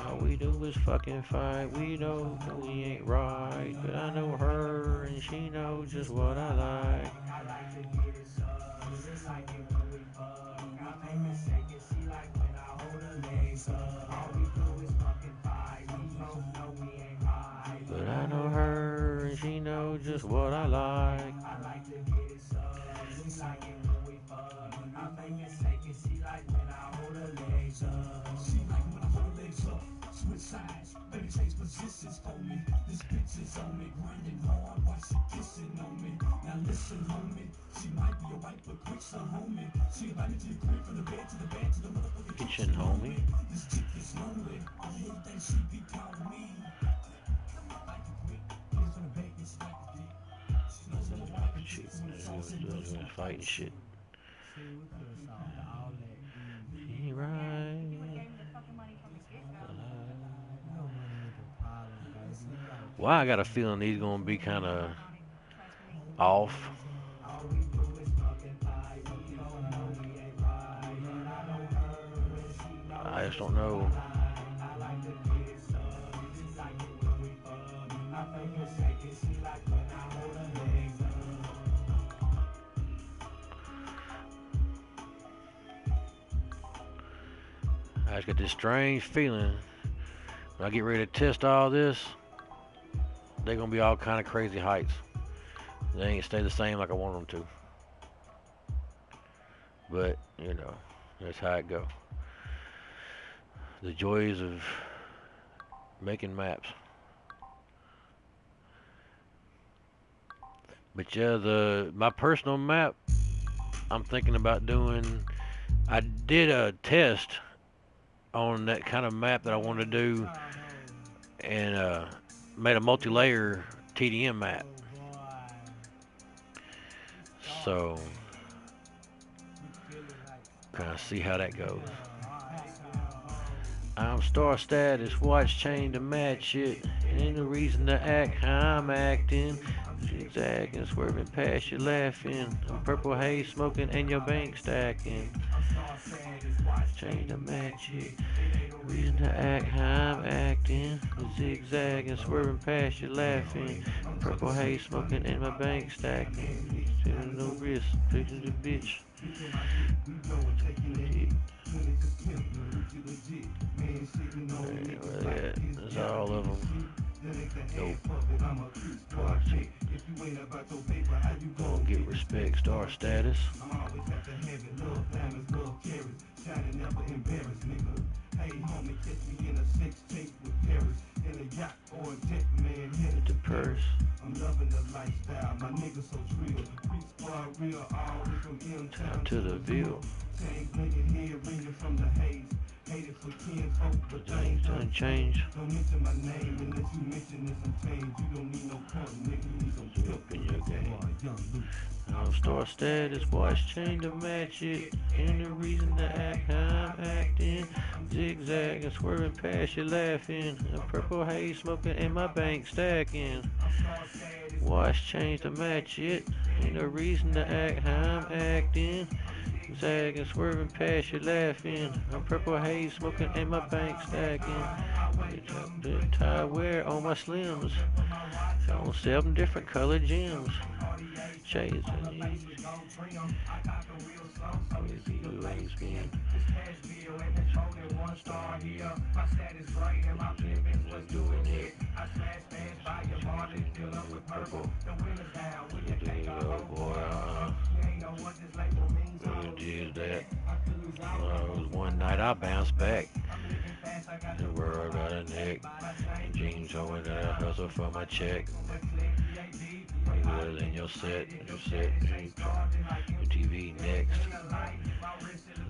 All we do is fucking fight. We know that we ain't right, but I know her and she knows just what I like. But I know her and she knows just what I like. Kitchen, homie. Fighting shit. Ain't right. Well, I got a feeling he's gonna be kind of off. I just don't know. I just got this strange feeling when I get ready to test all this, they're gonna be all kind of crazy heights. They ain't stay the same like I want them to. But you know, that's how it go. The joys of making maps. But yeah, my personal map, I'm thinking about doing. I did a test on that kind of map that I wanted to do, and made a multi-layer TDM map. So, kind of see how that goes. I'm star status, watch chain to match it. Ain't no reason to act how I'm acting. Zigzagging, swerving past you laughing. I'm purple haze smoking and your bank stacking. Chain to match it. Reason to act how I'm acting. Zigzagging, swerving past you laughing. Purple haze smoking and my bank stacking. No risk, picture the bitch. That's all of them. Nope. Party. Gonna get respect, star status. Hit the purse. Time to the view. Things don't change. Up in your game. I'm star status, watch chain to match it. Ain't no reason to act how I'm acting. Zigzagging, swerving past you laughing. A purple haze smoking and my bank stacking. Watch change to match it. Ain't no reason to act how I'm acting. Zagging, swerving past you laughing. I'm purple haze smoking and my bank stacking. The tie wear on my slims. On 7 different colored gems. Shades of these. Did that. It was one night I bounced back. The world got a neck. And jeans showing that I hustle for my check. Better than your set. Your TV next.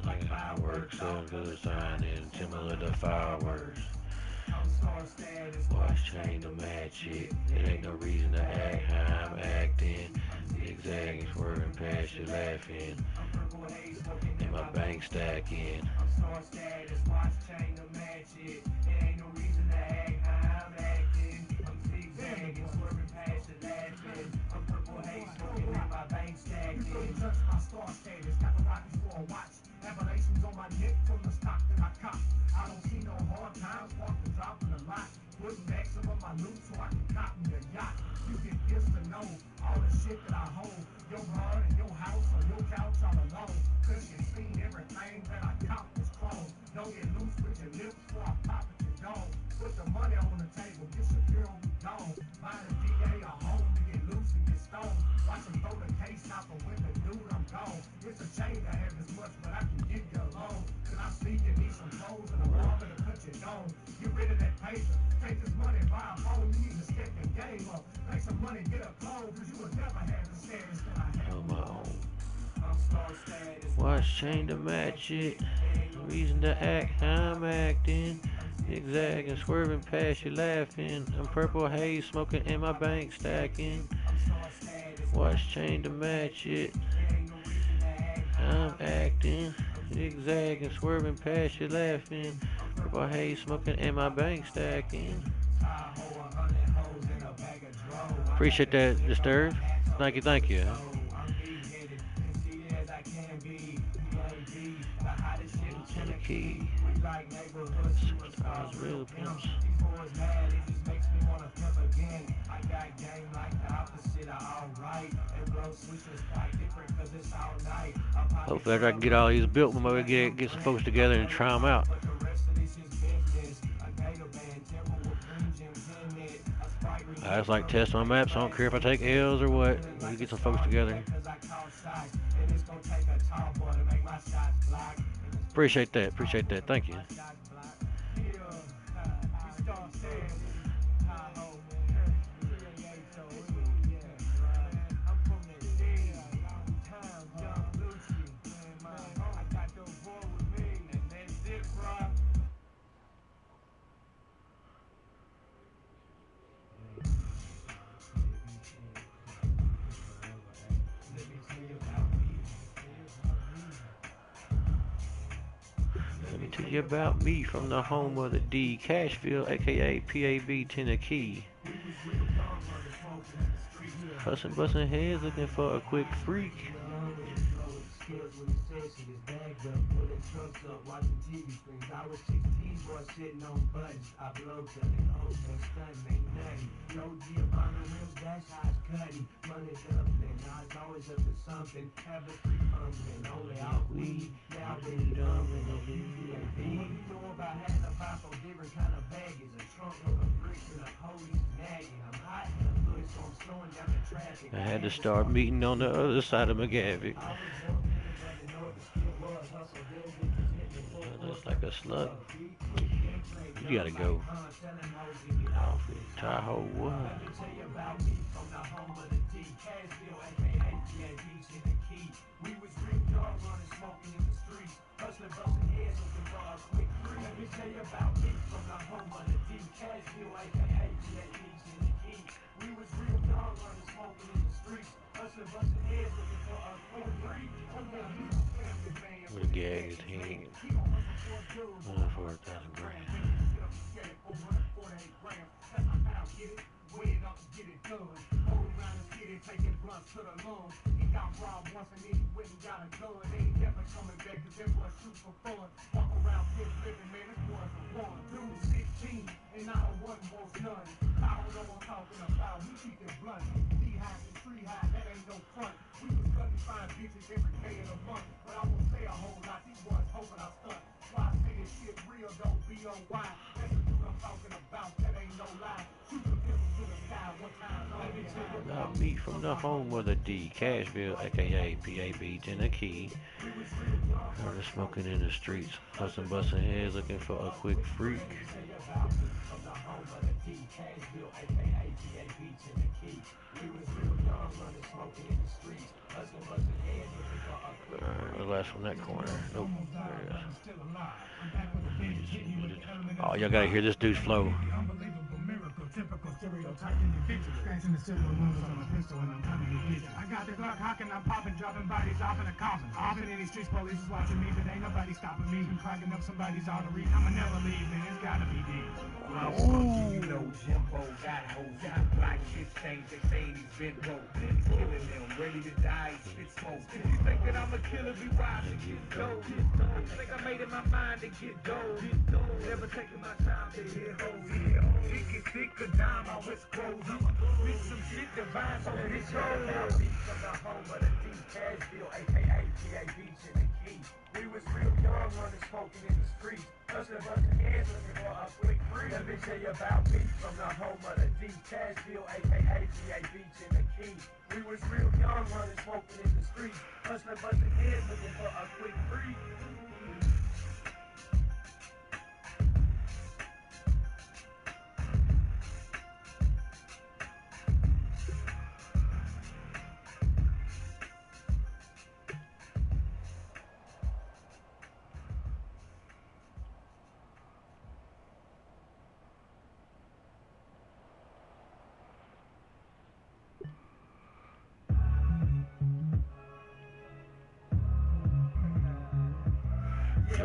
Like fireworks, so good sign and similar to fireworks. Watch chain to match it. It ain't no reason to act how I'm acting. Zigzagging, swerving past you laughing. And my bank stacking. Revelations on my neck from the stock that I cop. I don't see no hard times, walking, dropping a lot. Putting back some of my loot so I can cotton the yacht. You get this to know all the shit that I hold. Your bar and your house or your couch all alone. Cause you seen everything that I cop is chrome. Don't get loose with your lips before I pop at your dome. Put the money on the table, get your girl gone. Buy the DA a home to get loose and get stoned. Watch them throw the case out the window, dude, I'm gone. It's a shame to have this much, but I can give you a loan. Cause I see you need some clothes and a barber to cut your dome. Get rid of that paper, take this money, buy a phone, you need to step the game up. Make some money, get a clothes, cause you will never have the status that I have On my own. I'm star status. Watch chain to match it. Reason to act how I'm acting. Zigzagging, swerving past you laughing. I'm purple haze smoking and my bank stacking. Watch chain to match it. I'm acting. Zigzagging, swerving past you laughing. Purple haze smoking and my bank stacking. Appreciate that, Disturbed. Thank you, thank you. The key. Stars, real pimps. Hopefully after I can get all these built, we'll maybe get some folks together and try them out. I just like testing my maps. I don't care if I take L's or what. We get some folks together. Appreciate that. Appreciate that. Thank you. Tell you about me from the home of the D, Cashville, aka PAB Tennessee. Hustlin' bustin' heads looking for a quick freak. Skills when he says she is bagged up, pulling trucks up, watching TV screens. I was 16, boy, sitting on buttons. I blow till it hoes and stunting, ain't nothing. No Giovanna rims, that's how it's cutting. Money dumpling, I was always up to something. Have a free pumping, only out weed. Now been dumping, no BPAP. You know about having a buy for different kind of baggies. A trunk of a brick and a police nagging. I'm hot in the hood, so I'm slowing down the traffic. I had to start meeting on the other side of McGavick. Looks like a slug. You gotta go. Off in Tahoe, what? We was real dog running, smoking in the streets, hustling, busting heads, looking for a quick free. Let me tell you about me from the home of the D. Cashville, aka GABs in the key. We was real dog running, smoking in the streets, hustling, busting heads, looking for a quick free. What a gag is hanging. 4,000 grand. Taking blunts to the lungs. He got robbed once and then he went and got a gun. They ain't never coming back cause them boys shoot for fun. Walk around this living, man, this boy's a one. Dude 16 and I don't want most none. I don't know what I'm talking about. We keep it blunt. D-high and tree high, that ain't no front. We was cutting fine bitches every day of the month. But I won't say a whole lot. These boys hoping I stunt. Why I say this shit real, don't be on why. That's the dude I'm talking about, that ain't no lie. Shoot the pistol to the sky one time. Let me tell you about me from the home of the D, Cashville, aka PAB Tennessee. Heard her smoking in the streets, hustling, busting heads, looking for a quick freak. Alright, the last one, that corner. Nope, there it is. Oh, y'all gotta hear this dude's flow. Typical stereotype in your picture. Scratching the silver numbers on the pistol and I'm coming to get you. I got the Glock hocking, I'm popping, dropping bodies off in a coffin. Often in these streets, police is watching me, but ain't nobody stopping me from cracking up somebody's artery. I'ma never leave, man, it's gotta be deep. You know Jimbo got hoes, got black shit change, they say he's been broke. He's killing them, ready to die, spit smoke. You think that I'm a killer, be wild to get dope. I think I made in my mind to get dope. Never taking my time to hit hoes. It get thick a dime, my wrist grows. I'ma spit some shit divine so that it's yours. Now beat from the home of the D. Cashville, aka PAB Tennessee. We was real young, running, smoking in the streets. Hustling, busting heads, looking for a quick free. Let me tell you about me from the home of the D. Cashville, aka PAB Tennessee. We was real young, running, smoking in the streets. Hustling, busting heads, looking for a quick free.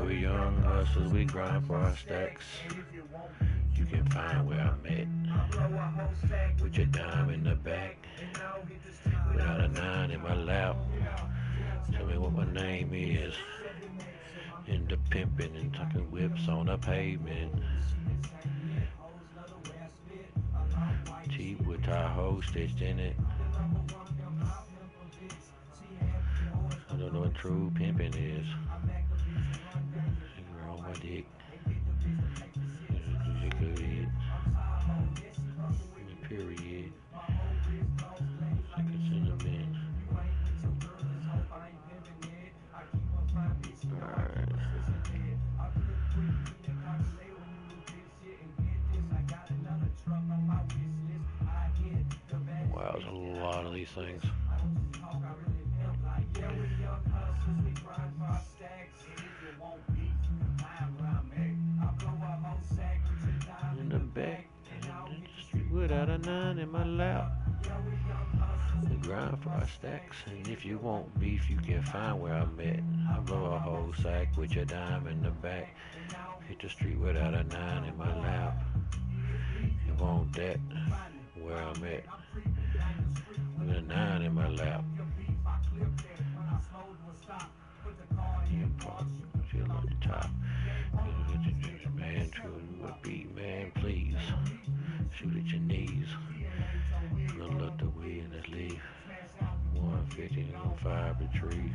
We young hustlers, we grind for our stacks. You can find where I'm at. Put your dime in the back. Without a 9 in my lap. Tell me what my name is. Into pimping and tucking whips on the pavement. Jeep with Tahoe stitched in it. I don't know what true pimping is. Finger on my dick. Period. Like a cinnamon. Alright. Wow, there's a lot of these things. In the back, without a 9 in my lap. grind for our stacks. And if you want beef, you can find where I'm at. I blow a whole sack with your dime in the back. Hit the street without a 9 in my lap. You want that? Where I'm at. With a 9 in my lap. Feel on the top. Man, to a beat, man, please. Shoot at your knees. Look up the way in this leaf. 150 on 5 to tree.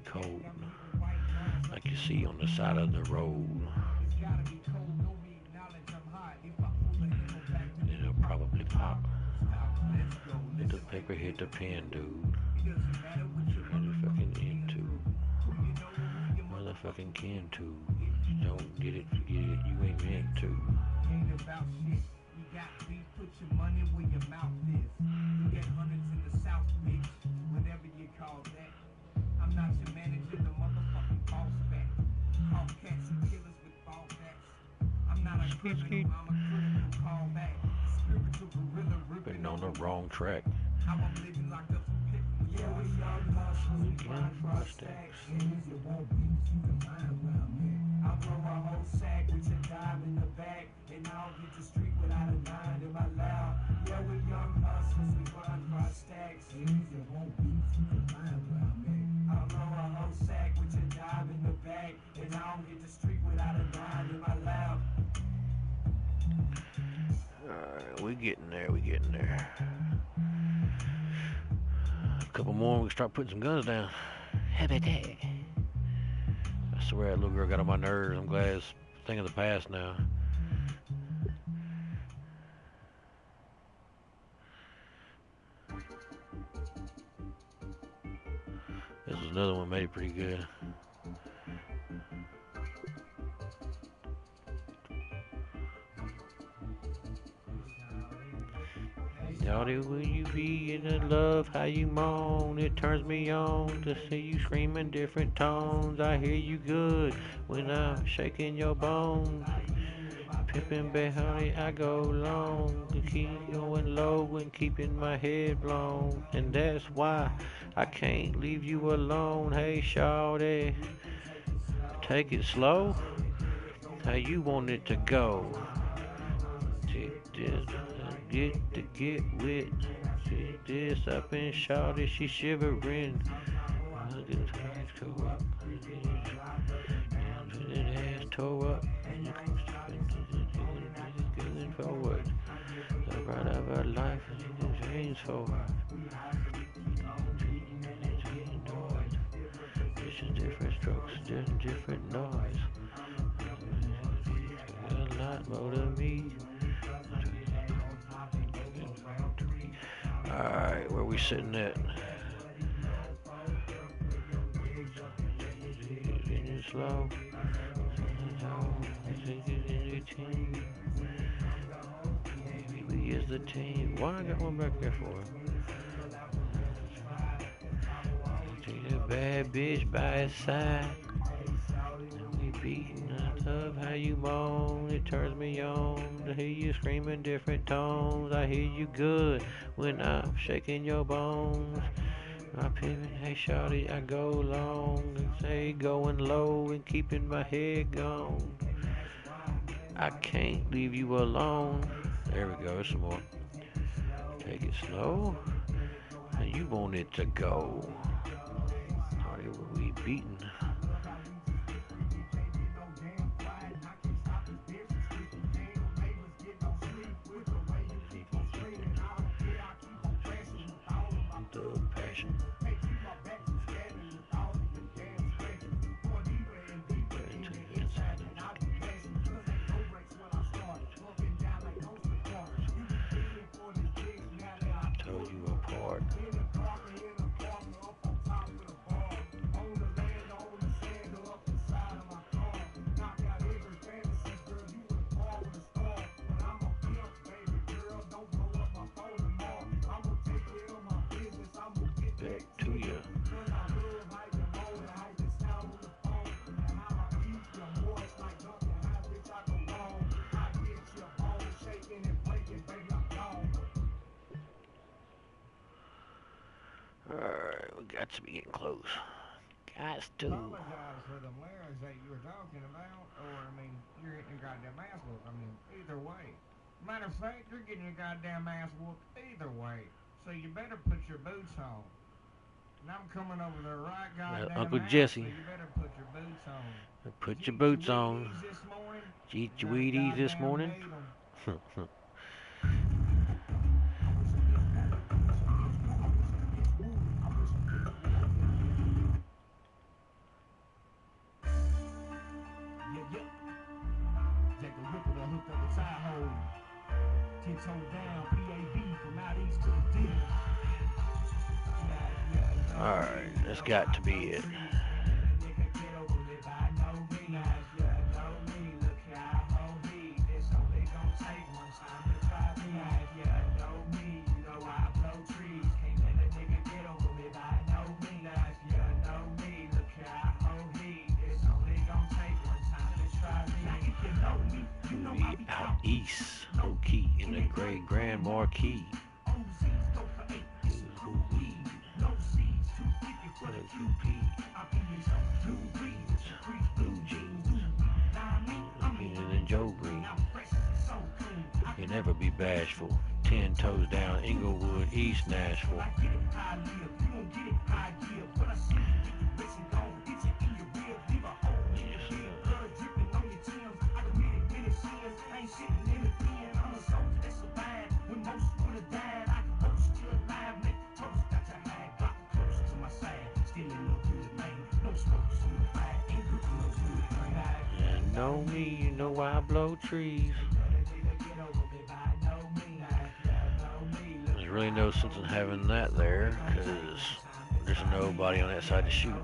Cold, like you see on the side of the road. It'll probably pop. Hit the paper, hit the pen, dude. Motherfucking into. Motherfucking can too. Don't get it, forget it, you ain't meant to. Ain't about shit. You got beef, put your money where your mouth is. You get hundreds in the south, bitch. Whatever you call that. I'm not your manager, the motherfucking boss back. All cats and killers with ball backs. I'm not a criminal, I'm a critical callback. Spiritual gorilla ripping on the wrong track. How I'm living locked up some pick. Yeah, we young hustlers, we grind for our stacks. And if you won't beat, you can find where I'm at. I blow a whole sack with your dime in the back. And I don't hit the street without a 9 in my lap. Yeah, we young hustlers, we grind for our stacks. And if you won't beat, you can find where I'm at. I blow a whole sack with your dime in the back. And I don't hit the street without a 9 in my lap. Alright, we getting there, we getting there. A couple more, we can start putting some guns down. How about that? I swear that little girl got on my nerves. I'm glad it's a thing of the past now. This is another one made pretty good. Shawty, will you be in love? How you moan? It turns me on to see you screaming different tones. I hear you good when I'm shaking your bones. Pippin' back, honey, I go long to keep going low and keeping my head blown. And that's why I can't leave you alone. Hey, shawty, take it slow. How you want it to go? Take this. Get wet. See this up and shawty, she shivering. Look at the ass toe up. Down to that ass toe up. Going forward. The ride of her life is change forward. Just different strokes, just different noise. A lot more than me. Alright, where we sitting at? Slow. We is the team. Why I got one back there for? Take a bad bitch by his side. We beating up how you moan. It turns me on to hear you screaming different tones. I hear you good when I'm shaking your bones. I pivot, hey shawty, I go long and say going low and keeping my head gone. I can't leave you alone. There we go, some more. Take it slow. How you want it to go? How we beating? information. Tell you apart. Back to you. Alright, we got to be getting close. Guys, too. Apologize for the lyrics that you were talking about, or, I mean, you're getting your goddamn ass whooped. I mean, either way. Matter of fact, you're getting your goddamn ass whooped either way. So you better put your boots on. And I'm coming over there right goddamn Uncle now, Jesse. so you better put your boots on. Put your boots on. Wheaties this morning? Eat your Better Wheaties this goddamn morning. need 'em. Take a whip of the hook of the tie hole. 10 toes down, PAB from out east to the D. Alright, that's got to be it. We out east, low key in the great Grand Marquis. Who we? Blue jeans, Green and Joe Green. You never be bashful. 10 toes down, Inglewood, East Nashville. And know me, you know I blow trees. There's really no sense in having that there, because there's nobody on that side to shoot.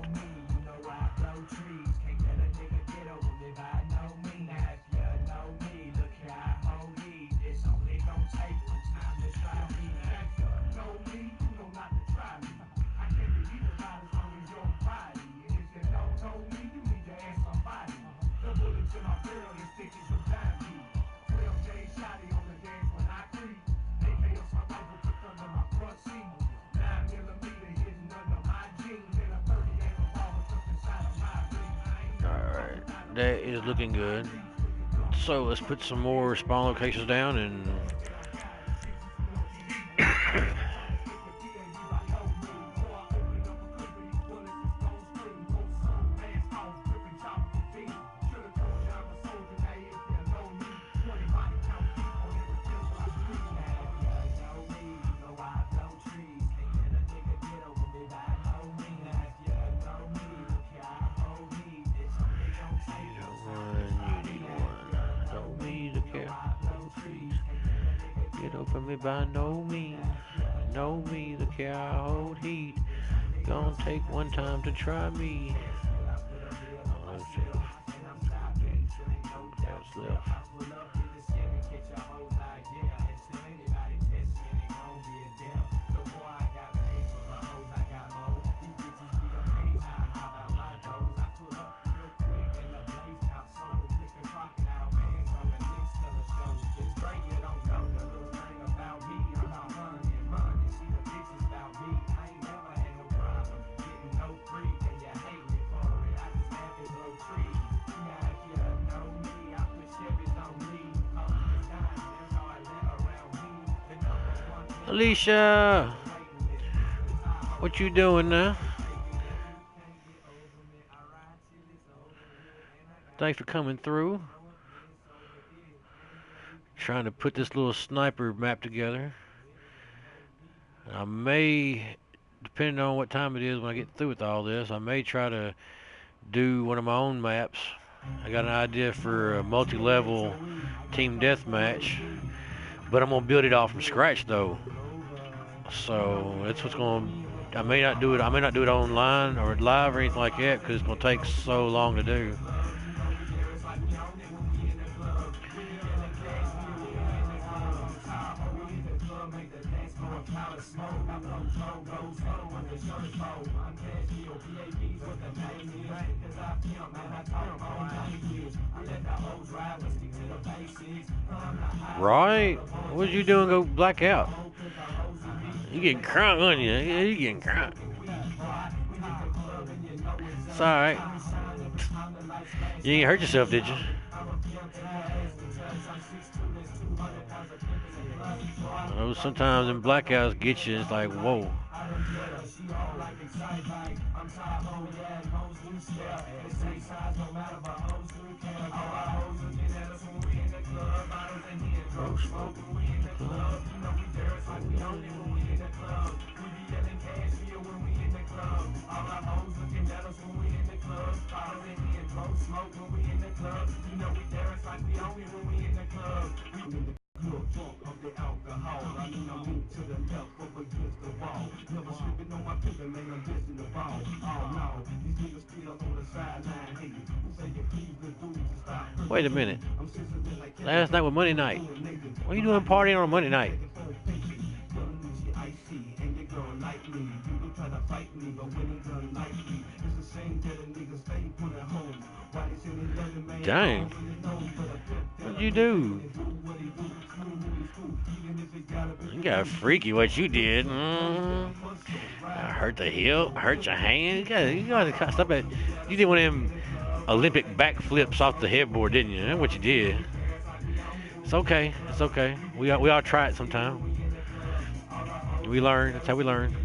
That is looking good. So let's put some more spawn locations down and by no means, know me, the care I hold heat. Gonna take one time to try me. That's left. Alicia, what you doing now? Thanks for coming through. Trying to put this little sniper map together. I may depending on what time it is when I get through with all this, I may try to do one of my own maps. I got an idea for a multi-level team deathmatch, but I'm gonna build it all from scratch though. So that's what's gonna. I may not do it. I may not do it online or live or anything like that because it's gonna take so long to do. Right? What you doing? Go black out? You getting crunk, aren't you? Yeah, you getting crunk. It's all right. You ain't hurt yourself, did you? Oh, sometimes in blackouts get you. It's like, whoa. Wait a minute. Last night was Monday night. What are you doing partying on Monday night? Dang. What'd you do? You got freaky what you did. Hurt the hip, hurt your hand. You gotta stop it. You did one of them Olympic backflips off the headboard, didn't you? That's what you did. It's okay. It's okay. We all try it sometime. We learn. That's how we learn.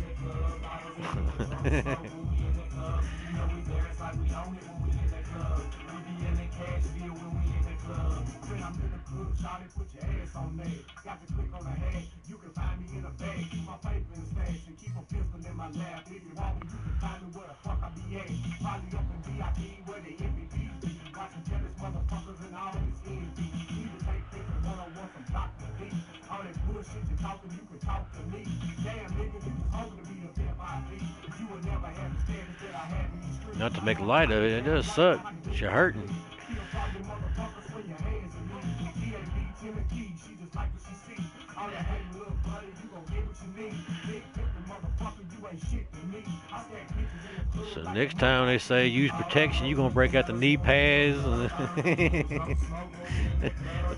Not to make light of it, it does suck. You're hurting. So next time they say use protection, you're gonna break out the knee pads, the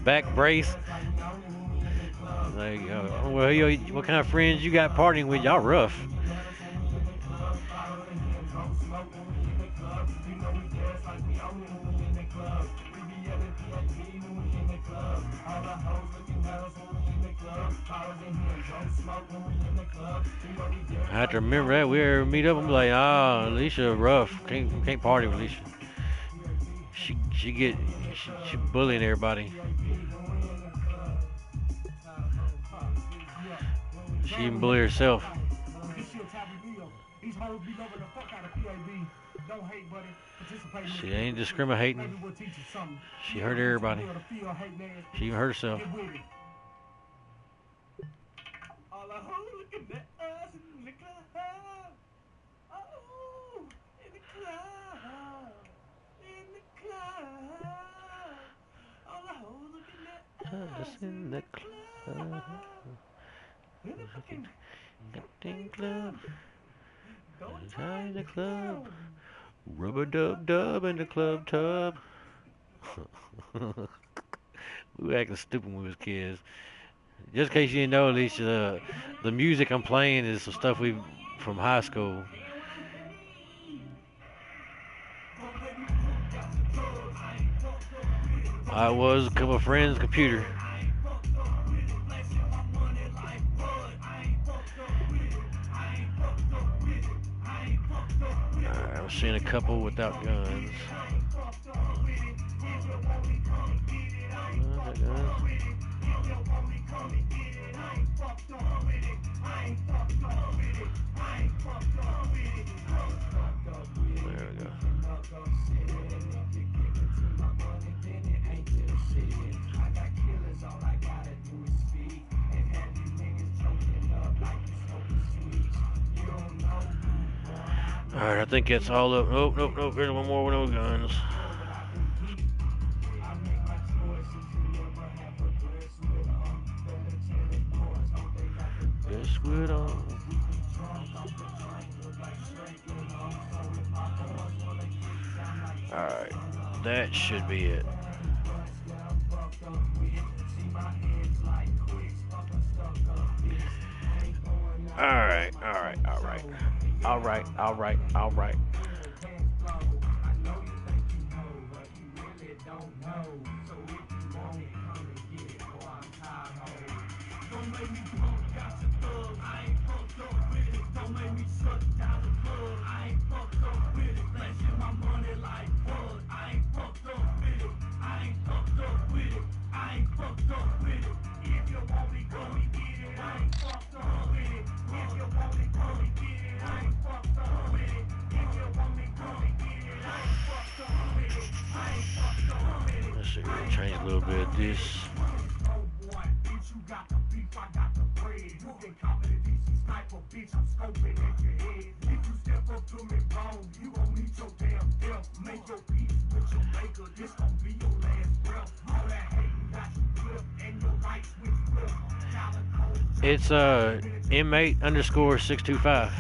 back brace. Like, well, what kind of friends you got partying with? Y'all rough. I have to remember that. We ever meet up and be like, Alicia rough. Can't party with Alicia. She bullying everybody. She even bully herself. She ain't discriminating. She hurt everybody. She even hurt herself. Just in the club. In the club. Rubber dub in the club tub. We were acting stupid when we was kids. Just in case you didn't know, Alicia, the music I'm playing is some stuff from high school. I was a couple of friends' computer. I've seen a couple without guns. There we go. Alright, I think that's all up. Nope, nope, nope. There's one more with no guns. Biscuit on. Alright, that should be it. Alright, alright, alright. Alright, alright, alright. Let's see, we'll change a little bit of this. It's inmate _ 625.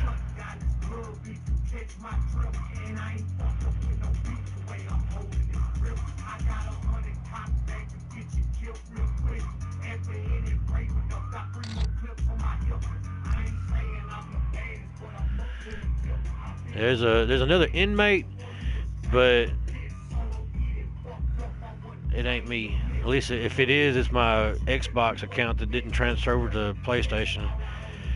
There's another inmate, but it ain't me. At least if it is, it's my Xbox account that didn't transfer over to PlayStation.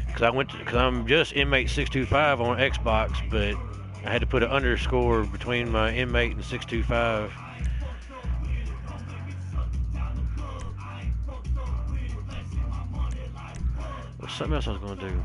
Because I'm just inmate 625 on Xbox, but I had to put an _ between my inmate and 625. What's something else I was gonna do?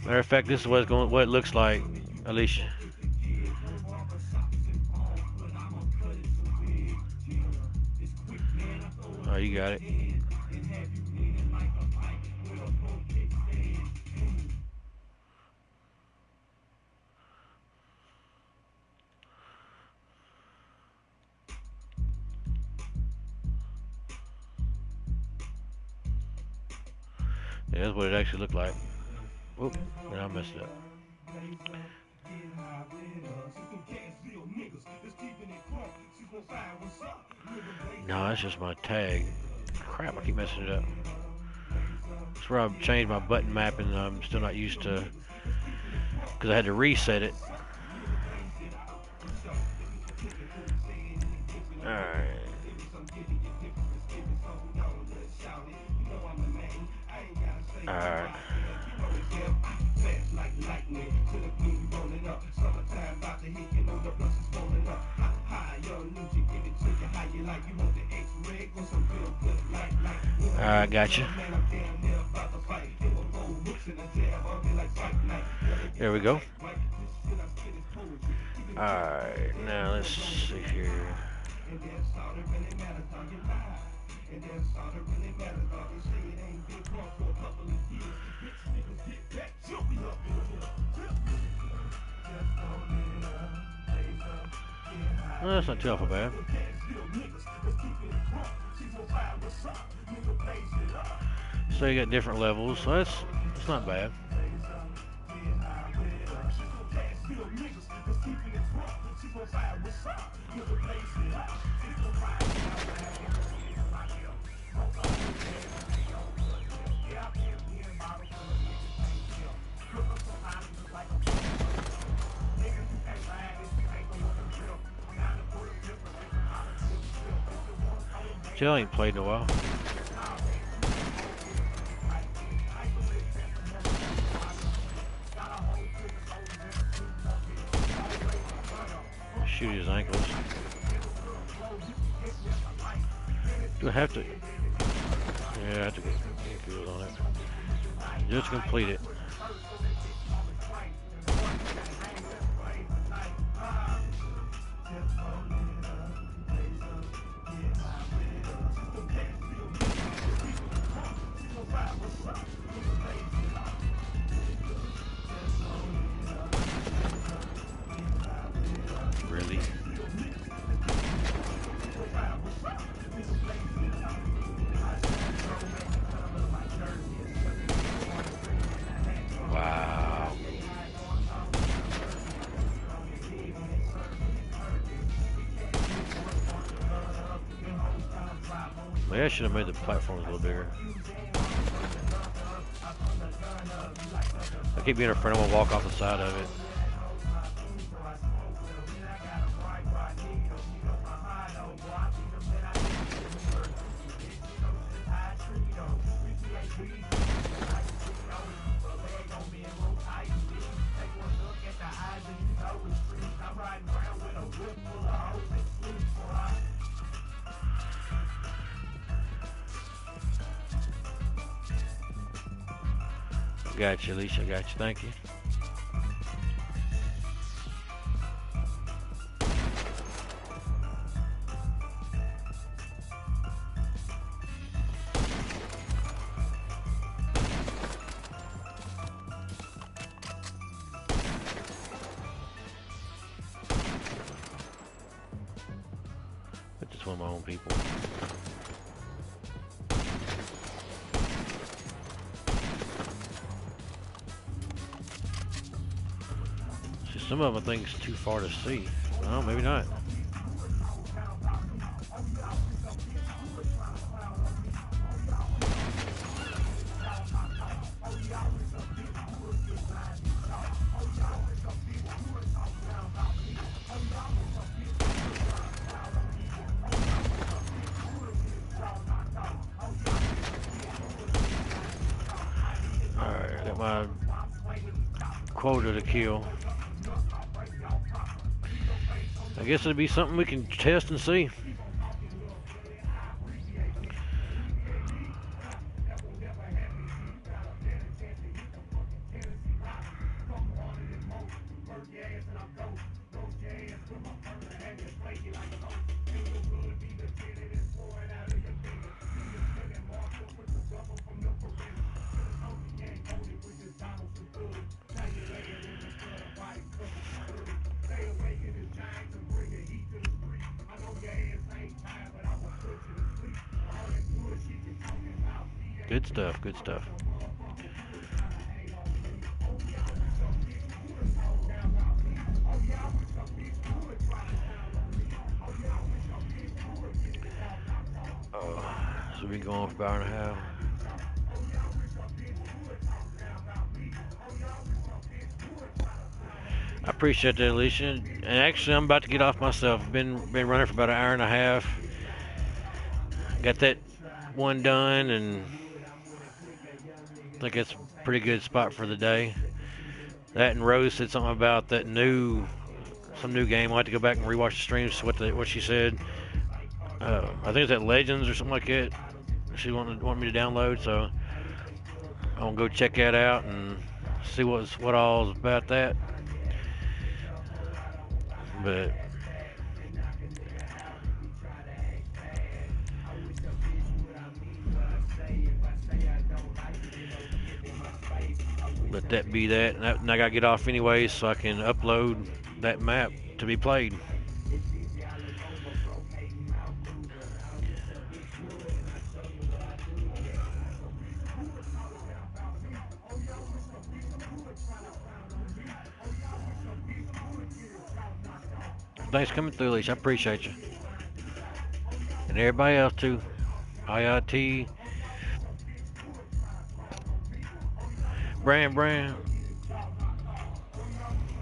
Matter of fact, this is what it looks like, Alicia. Oh, you got it. Yeah, that's what it actually looked like. Oop, I messed it up. No, that's just my tag. Crap, I keep messing it up. That's where I've changed my button mapping and I'm still not used to, because I had to reset it. Alright. Alright. Alright, gotcha. There we go. Alright, now let's see here. Well, that's not too awful bad. So you got different levels, so that's not bad. tell I ain't played in a while. Shoot his ankles. Do I have to? Yeah, I have to get kills on it. Just complete it. Really? Wow. Maybe I should have made the platforms a little bigger. I keep being a friend, I'm gonna walk off the side of it. Got you, Alicia. Got you. Thank you. But just one of my own people. Some of them I think is too far to see. Well, maybe not. Alright, I got my quota to kill. I guess it'd be something we can test and see. Good stuff, good stuff. So we've been going for about an hour and a half. I appreciate that, Alicia. And actually, I'm about to get off myself. Been running for about an hour and a half. Got that one done, and I think it's a pretty good spot for the day. That and Rose said something about that some new game. I'll have to go back and rewatch the streams. What she said. I think it's that Legends or something like that. She wanted me to download, so I'm gonna go check that out and see what all's about that. But that be that, and I gotta get off anyway, so I can upload that map to be played. Thanks for coming through, Alicia. I appreciate you. And everybody else too. IIT. Brand.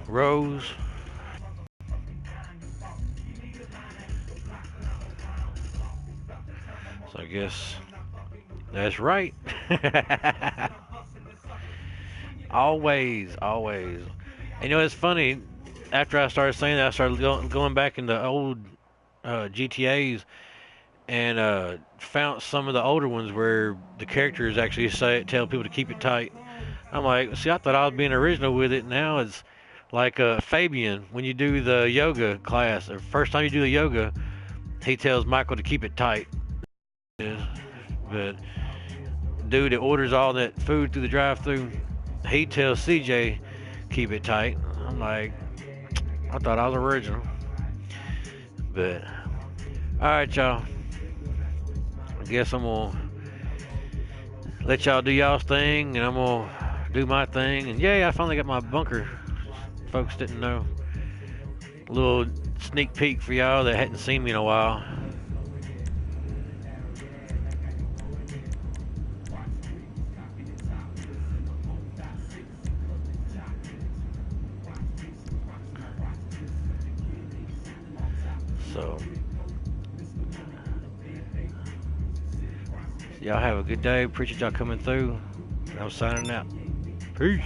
Rose. I guess that's right. Always, always. And you know, it's funny. After I started saying that, I started going back into old GTA's and found some of the older ones where the characters actually tell people to keep it tight. I'm like, see, I thought I was being original with it. Now it's like Fabian, when you do the yoga class, or first time you do the yoga, he tells Michael to keep it tight. But dude that orders all that food through the drive-through, he tells CJ keep it tight. I'm like, I thought I was original. But all right, y'all. I guess I'm gonna let y'all do y'all's thing, and I'm gonna do my thing. And yay, I finally got my bunker. Folks didn't know. A little sneak peek for y'all that hadn't seen me in a while. So, y'all have a good day. Appreciate y'all coming through. I'm signing out. Peace.